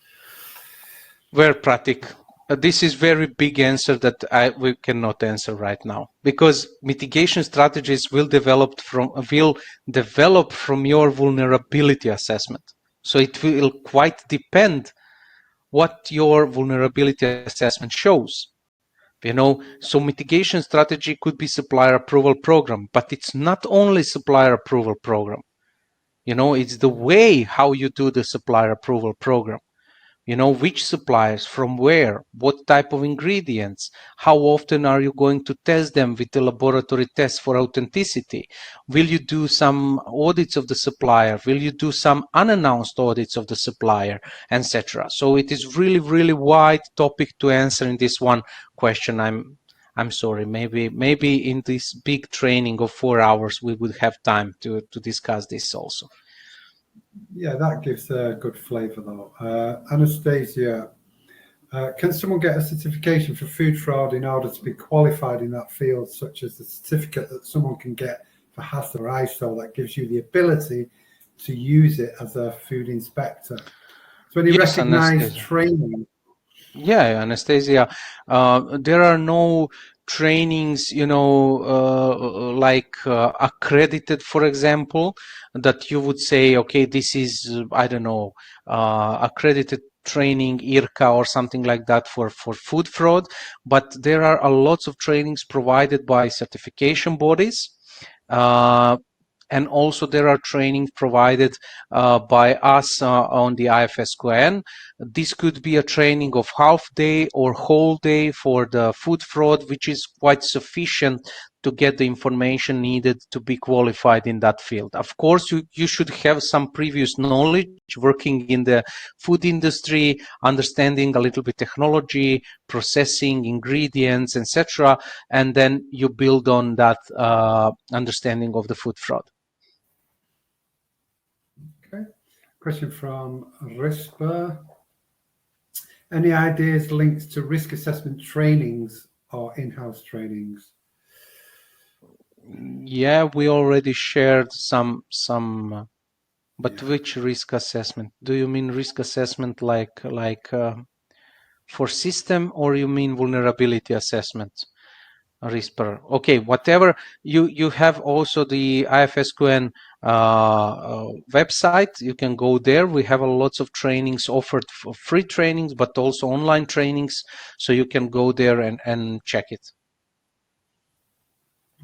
Well, Pratik, this is very big answer that we cannot answer right now, because mitigation strategies will develop from your vulnerability assessment. So it will quite depend what your vulnerability assessment shows. So mitigation strategy could be supplier approval program, but it's not only supplier approval program. It's the way how you do the supplier approval program. Which suppliers, from where, what type of ingredients, how often are you going to test them with the laboratory tests for authenticity? Will you do some audits of the supplier? Will you do some unannounced audits of the supplier, etc.? So it is really, really wide topic to answer in this one question. I'm sorry, maybe in this big training of 4 hours, we would have time to discuss this also. Yeah, that gives a good flavor though. Anastasia, can someone get a certification for food fraud in order to be qualified in that field, such as the certificate that someone can get for HACCP or ISO that gives you the ability to use it as a food inspector? So any recognized training? Yeah, Anastasia, there are no trainings, like accredited, for example, that you would say, okay, this is, I don't know, accredited training, IRCA or something like that for food fraud. But there are a lots of trainings provided by certification bodies. And also there are trainings provided by us on the IFSQN. This could be a training of half day or whole day for the food fraud, which is quite sufficient to get the information needed to be qualified in that field. Of course, you should have some previous knowledge working in the food industry, understanding a little bit technology, processing, ingredients, etc. And then you build on that understanding of the food fraud. Okay. Question from Risper. Any ideas linked to risk assessment trainings or in-house trainings? Yeah, we already shared some but Yeah. which risk assessment? Do you mean risk assessment like for system, or you mean vulnerability assessment? Risper. Okay, whatever. You have also the IFSQN website. You can go there. We have lots of trainings offered, for free trainings, but also online trainings. So you can go there and check it.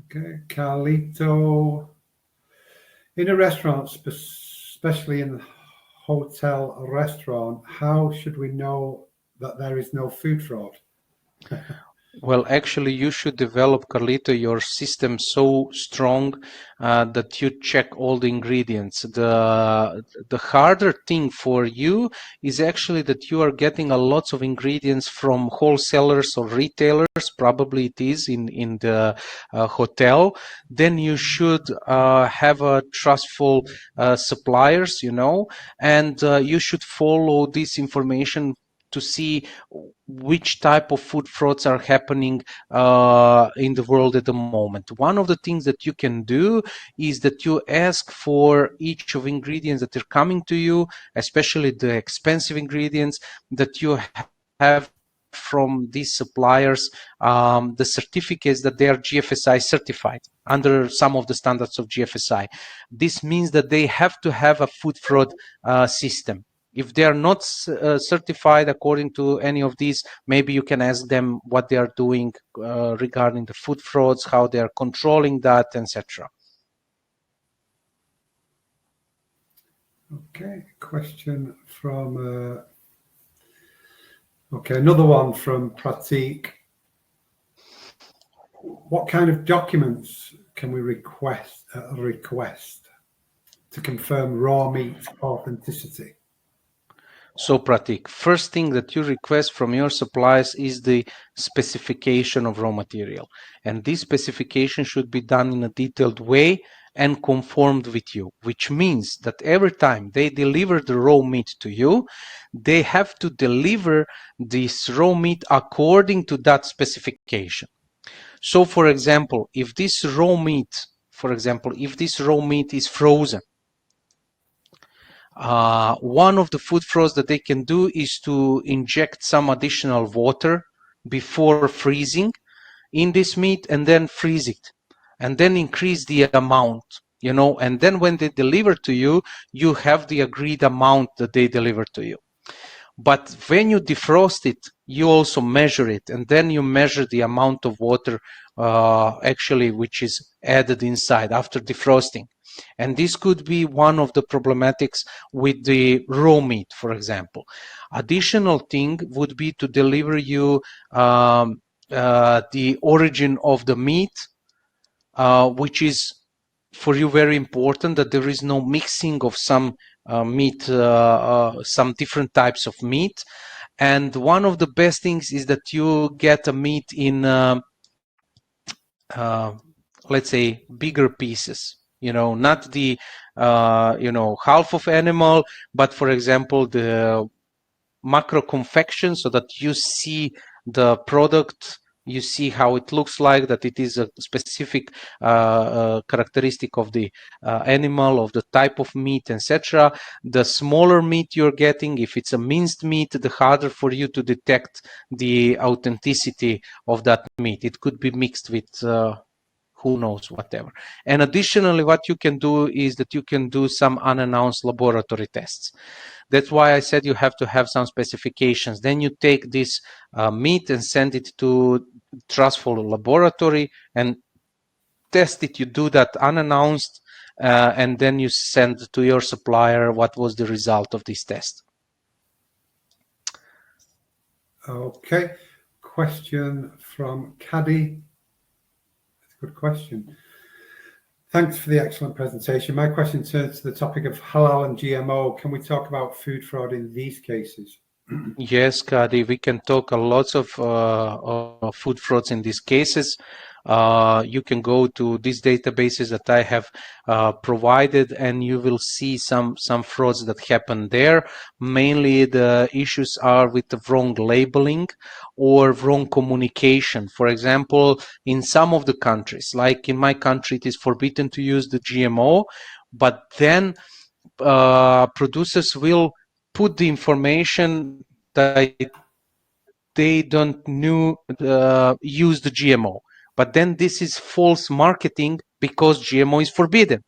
Okay, Carlito. In a restaurant, especially in the hotel restaurant, how should we know that there is no food fraud? Well, actually, you should develop, Carlito, your system so strong that you check all the ingredients. The harder thing for you is actually that you are getting a lots of ingredients from wholesalers or retailers. Probably it is in the hotel. Then you should have a trustful suppliers, and you should follow this information to see which type of food frauds are happening in the world at the moment. One of the things that you can do is that you ask for each of ingredients that are coming to you, especially the expensive ingredients, that you have from these suppliers the certificates that they are GFSI certified under some of the standards of GFSI. This means that they have to have a food fraud system. If they are not certified according to any of these, maybe you can ask them what they are doing regarding the food frauds, how they are controlling that, etc. Okay, question from, okay, another one from Pratik. What kind of documents can we request to confirm raw meat authenticity? So Pratik, first thing that you request from your suppliers is the specification of raw material. And this specification should be done in a detailed way and conformed with you, which means that every time they deliver the raw meat to you, they have to deliver this raw meat according to that specification. So for example, if this raw meat is frozen, one of the food frauds that they can do is to inject some additional water before freezing in this meat and then freeze it and then increase the amount, and then when they deliver to you, you have the agreed amount that they deliver to you. But when you defrost it, you also measure it, and then you measure the amount of water actually which is added inside after defrosting. And this could be one of the problematics with the raw meat, for example. Additional thing would be to deliver you the origin of the meat, which is for you very important, that there is no mixing of some meat, some different types of meat. And one of the best things is that you get a meat in, let's say, bigger pieces. Not the, half of animal, but for example, the macro confection, so that you see the product, you see how it looks like, that it is a specific characteristic of the animal, of the type of meat, etc. The smaller meat you're getting, if it's a minced meat, the harder for you to detect the authenticity of that meat. It could be mixed with who knows, whatever. And additionally, what you can do is that you can do some unannounced laboratory tests. That's why I said you have to have some specifications. Then you take this meat and send it to trustful laboratory and test it. You do that unannounced, and then you send to your supplier what was the result of this test. Okay. Question from Caddy. That's a good question. Thanks for the excellent presentation. My question turns to the topic of halal and GMO. Can we talk about food fraud in these cases? Yes, Kadi, we can talk a lots of food frauds in these cases. You can go to these databases that I have provided, and you will see some frauds that happen there. Mainly, the issues are with the wrong labeling or wrong communication. For example, in some of the countries, like in my country, it is forbidden to use the GMO, but then producers will put the information that they don't use the GMO. But then this is false marketing because GMO is forbidden,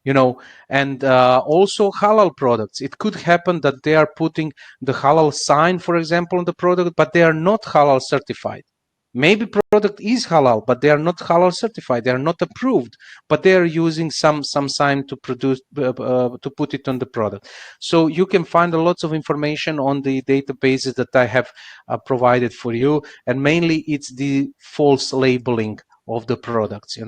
and also halal products. It could happen that they are putting the halal sign, for example, on the product, but they are not halal certified. Maybe product is halal, but they are not halal certified. They are not approved, but they are using some sign to produce to put it on the product. So you can find a lots of information on the databases that I have provided for you, and mainly it's the false labeling of the products.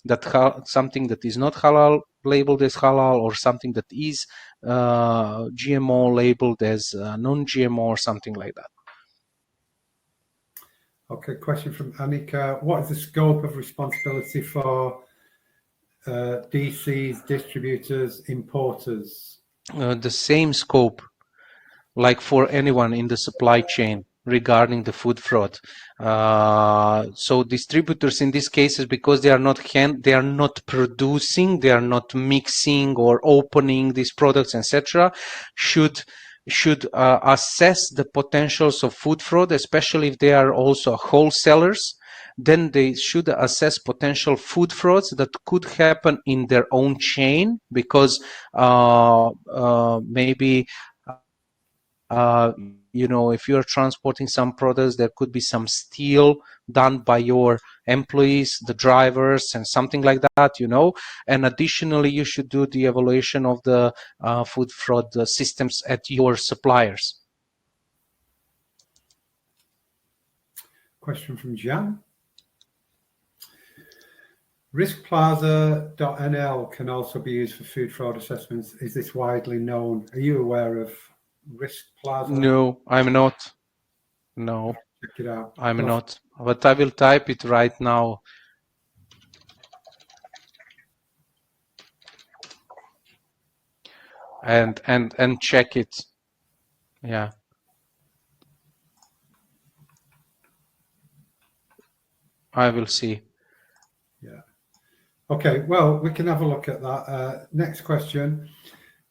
That something that is not halal labeled as halal, or something that is GMO labeled as non-GMO, or something like that. Okay, question from Annika. What is the scope of responsibility for DCs, distributors, importers? The same scope like for anyone in the supply chain regarding the food fraud. So distributors in these cases, because they are not producing, they are not mixing or opening these products, etc., should assess the potentials of food fraud, especially if they are also wholesalers. Then they should assess potential food frauds that could happen in their own chain, because maybe if you're transporting some products, there could be some steal done by your employees, the drivers, and something like that. And additionally, you should do the evaluation of the food fraud systems at your suppliers. Question from Jan. Riskplaza.nl can also be used for food fraud assessments. Is this widely known? Are you aware of Riskplaza? No, I'm not. No, check it out. I'm not. But I will type it right now. And check it. Yeah. I will see. Yeah. Okay, well, we can have a look at that. Next question.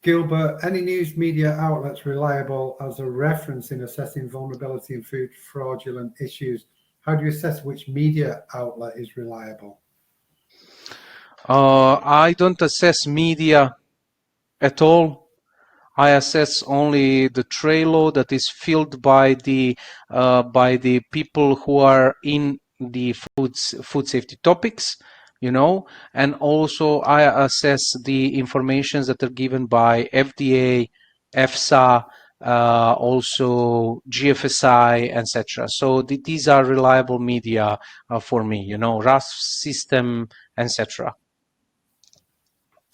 Gilbert, any news media outlets reliable as a reference in assessing vulnerability in food fraudulent issues? How do you assess which media outlet is reliable? I don't assess media at all. I assess only the Trello that is filled by the people who are in the food safety topics, and also I assess the informations that are given by FDA, EFSA, also GFSI, etc. So these are reliable media for me, RAS system, etc.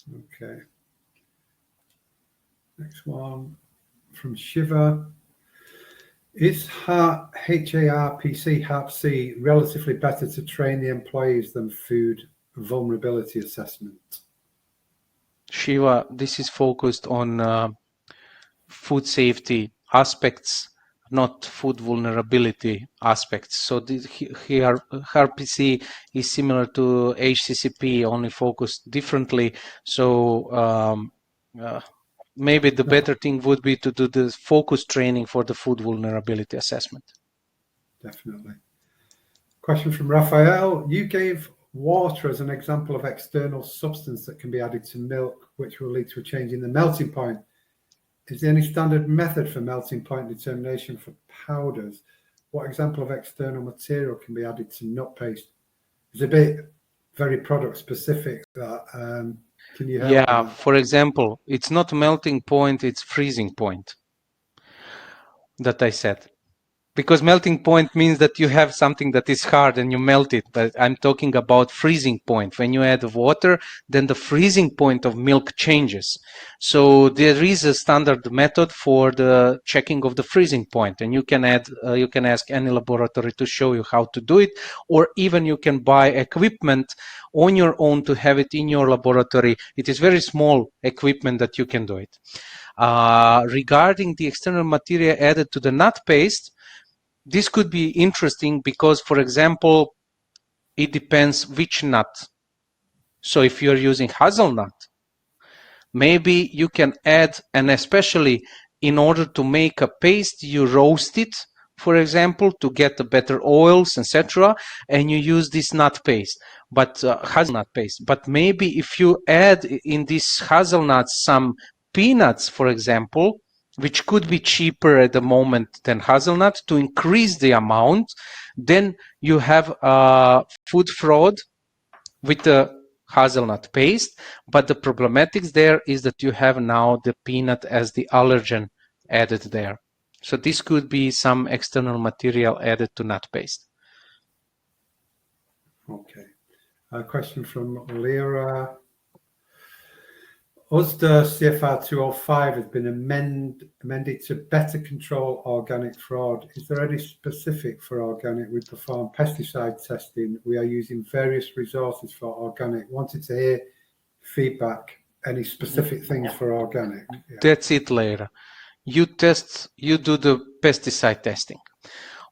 Okay. Next one from Shiva. Is HARPC, HARPC relatively better to train the employees than food vulnerability assessment? Shiva, this is focused on food safety aspects, not food vulnerability aspects. So here HARPC is similar to HCCP, only focused differently. So maybe the better thing would be to do the focus training for the food vulnerability assessment. Definitely. Question from Raphael. You gave water as an example of external substance that can be added to milk, which will lead to a change in the melting point. Is there any standard method for melting point determination for powders? What example of external material can be added to nut paste? It's a bit very product specific. Can you help? Yeah, for example, it's not melting point, it's freezing point that I said. Because melting point means that you have something that is hard and you melt it, but I'm talking about freezing point. When you add water, then the freezing point of milk changes. So there is a standard method for the checking of the freezing point, and you can ask any laboratory to show you how to do it, or even you can buy equipment on your own to have it in your laboratory. It is very small equipment that you can do it. Regarding the external material added to the nut paste, this could be interesting because, for example, it depends which nut. So if you're using hazelnut, maybe you can add, and especially in order to make a paste, you roast it, for example, to get the better oils, etc., and you use this nut paste, but hazelnut paste. But maybe if you add in this hazelnut some peanuts, for example, which could be cheaper at the moment than hazelnut, to increase the amount, then you have food fraud with the hazelnut paste. But the problematics there is that you have now the peanut as the allergen added there. So this could be some external material added to nut paste. Okay. A question from Lyra. USDA CFR 205 has been amended to better control organic fraud. Is there any specific for organic? We perform pesticide testing. We are using various resources for organic. Wanted to hear feedback. Any specific things for organic? Yeah. That's it, Lyra. You do the pesticide testing.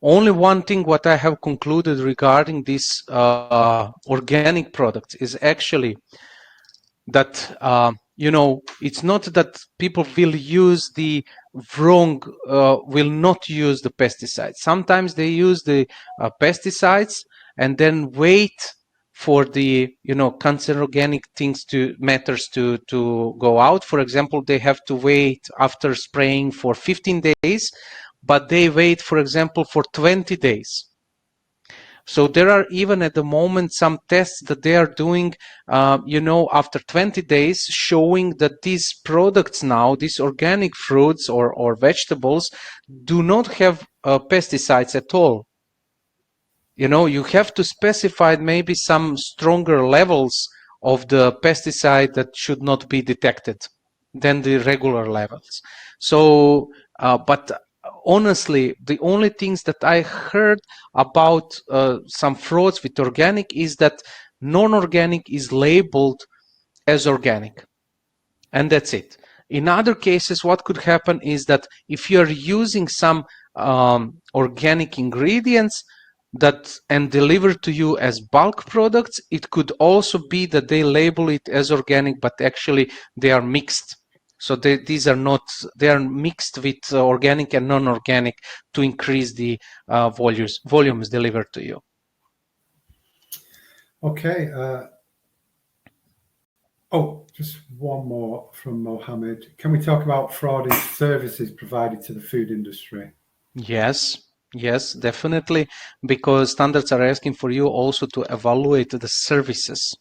Only one thing what I have concluded regarding this organic products is actually that it's not that people will use the wrong, will not use the pesticides. Sometimes they use the pesticides and then wait for the cancerogenic matters to go out. For example, they have to wait after spraying for 15 days, but they wait, for example, for 20 days. So there are even at the moment some tests that they are doing, after 20 days, showing that these products now, these organic fruits or vegetables, do not have pesticides at all. You have to specify maybe some stronger levels of the pesticide that should not be detected than the regular levels. So, but honestly, the only things that I heard about some frauds with organic is that non-organic is labeled as organic, and that's it. In other cases, what could happen is that if you're using some organic ingredients and delivered to you as bulk products, it could also be that they label it as organic, but actually they are mixed. So these are not, they are mixed with organic and non-organic to increase the volumes delivered to you. Okay. Just one more from Mohammed. Can we talk about fraud in services provided to the food industry? Yes, definitely, because standards are asking for you also to evaluate the services.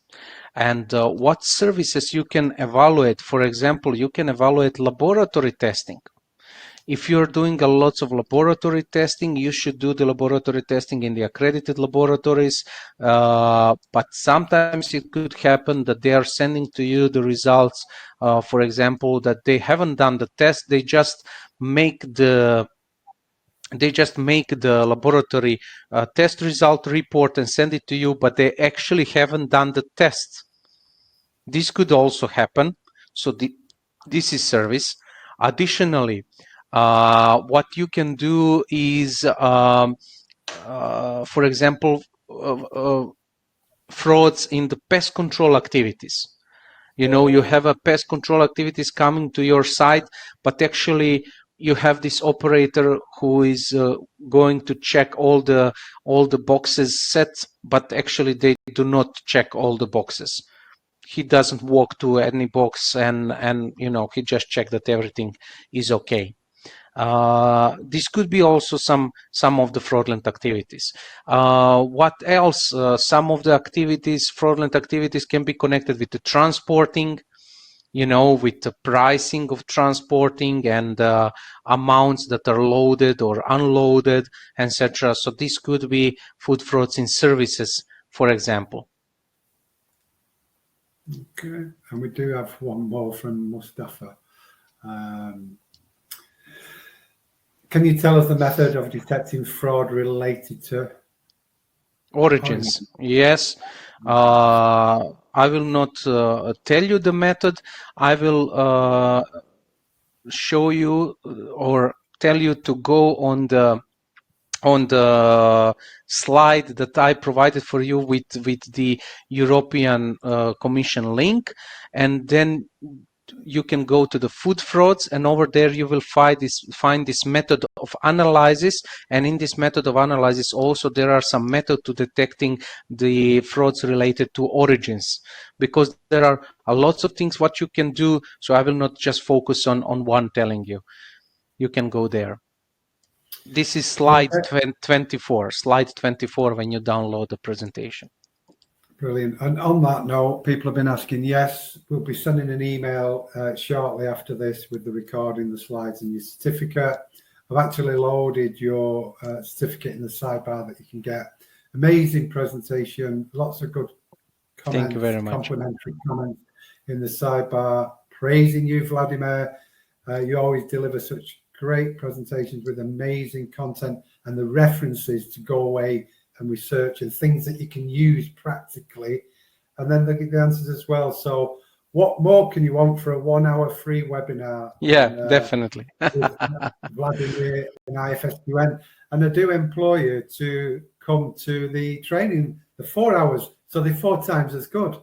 And what services you can evaluate. For example, you can evaluate laboratory testing. If you're doing a lots of laboratory testing, you should do the laboratory testing in the accredited laboratories. But sometimes it could happen that they are sending to you the results, for example, that they haven't done the test. They just make the laboratory test result report and send it to you, but they actually haven't done the test. This could also happen. So this is service. Additionally, what you can do is, for example, frauds in the pest control activities. You have a pest control activities coming to your site, but actually you have this operator who is going to check all the boxes set, but actually they do not check all the boxes. He doesn't walk to any box and he just check that everything is okay. This could be also some of the fraudulent activities. What else? Some of the fraudulent activities can be connected with the transporting. with the pricing of transporting and amounts that are loaded or unloaded, etc. So this could be food frauds in services, for example. Okay, and we do have one more from Mustafa. Can you tell us the method of detecting fraud related to Origins? Yes. I will not tell you the method. I will show you or tell you to go on the slide that I provided for you with the European Commission link, and then you can go to the food frauds, and over there you will find this method of analysis. And in this method of analysis also there are some method to detecting the frauds related to origins, because there are a lots of things what you can do. So I will not just focus on one telling you. You can go there. This is slide 24, slide 24 when you download the presentation. Brilliant. And on that note, people have been asking, yes, we'll be sending an email shortly after this with the recording, the slides and your certificate. I've actually loaded your certificate in the sidebar that you can get. Amazing presentation, lots of good comments. Thank you very much. Complimentary comments in the sidebar, praising you, Vladimir. You always deliver such great presentations with amazing content and the references to go away and research and things that you can use practically, and then they get the answers as well. So what more can you want for a 1 hour free webinar? Yeah, definitely. With Vladimir and IFSQN. And I do employ you to come to the training, the 4 hours, so they're 4 times as good.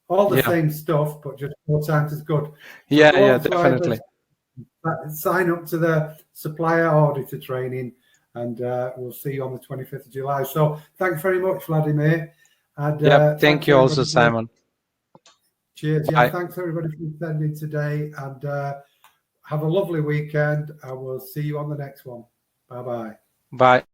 All the same stuff, but just 4 times as good. So yeah, definitely. Sign up to the Supplier Auditor training, and we'll see you on the 25th of July. So thanks very much, Vladimir. And thank you also, Simon. Cheers. Bye. Yeah, thanks everybody for attending today, and have a lovely weekend. I will see you on the next one. Bye-bye. Bye.